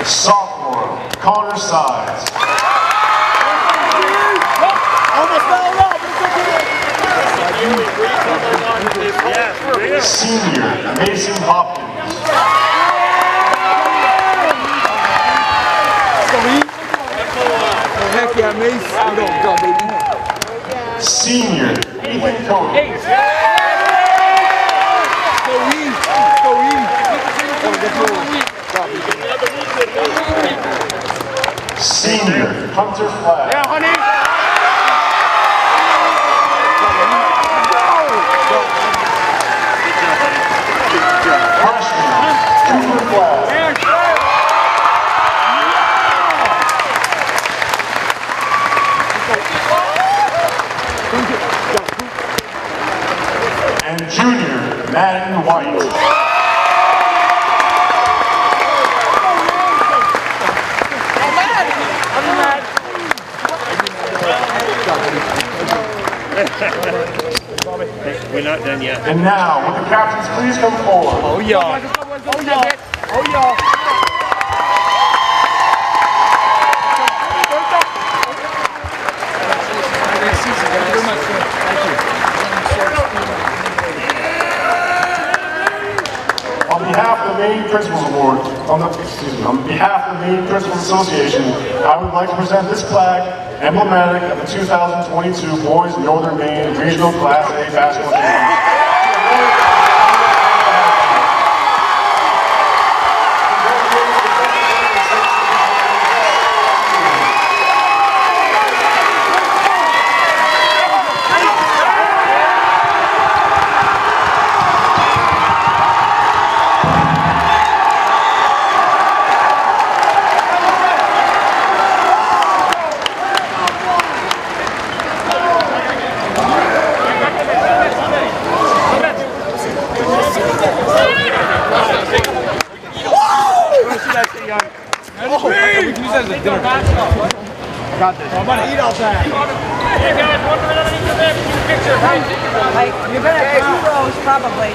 Sophomore Connor Sides. Senior Mason Hopkins. Heck yeah, Mace. Go, baby. Senior Ethan Cody. Senior Hunter Flag. Yeah, honey. Madden White. We're not done yet. And now, will the captains please come forward? Oh, yeah. Oh, yeah. Oh, yeah. On behalf of the Maine Principals Award, on behalf of the Maine Principals Association, I would like to present this flag, emblematic of the 2022 Boys Northern Maine Regional Class A Basketball Game. Got this. I'm gonna eat all that. Hey guys, one minute on each of them. Picture, right? Like, you're gonna have 2 rows probably.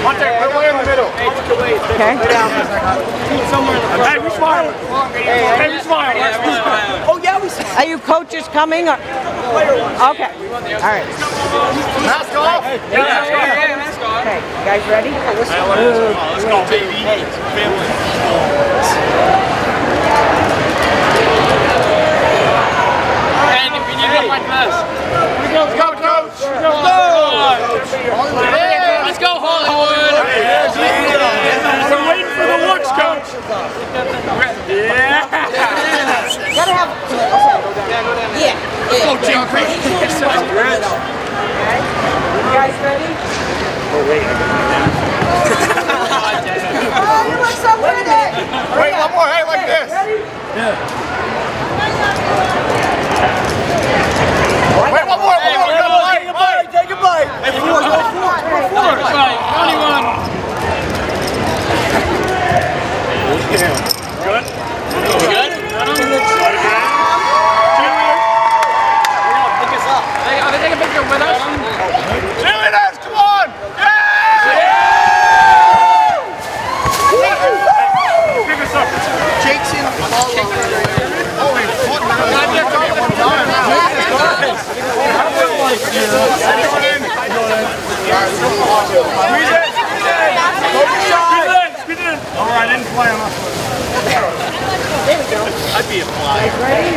Hunter, put away in the middle. Okay. Somewhere in the front. Hey, we smile. Hey, we smile. Oh yeah, are you coaches coming? Or? Okay. All right. Mask off. Yeah, mask off. Okay, you guys ready? Let's go, baby. Hey, family. Like this. Let's go, coach. Let's go, Hollywood. We're waiting for the looks, coach. Yeah. Gotta have. Yeah. Let's go, Jim. You guys ready? Oh, wait. Oh, you look so pretty. Wait, one more. Hey, like this. Ready? Yeah. Wait, one more. Hey, take a bite. Hey, four. That's right. 21. Good? You good? Pick us up. Are they taking a picture with us? Cheerleaders, come on! Pick us up. Jake's in. Holy fuck. I didn't play him. There we go. I'd be a fly. Ready?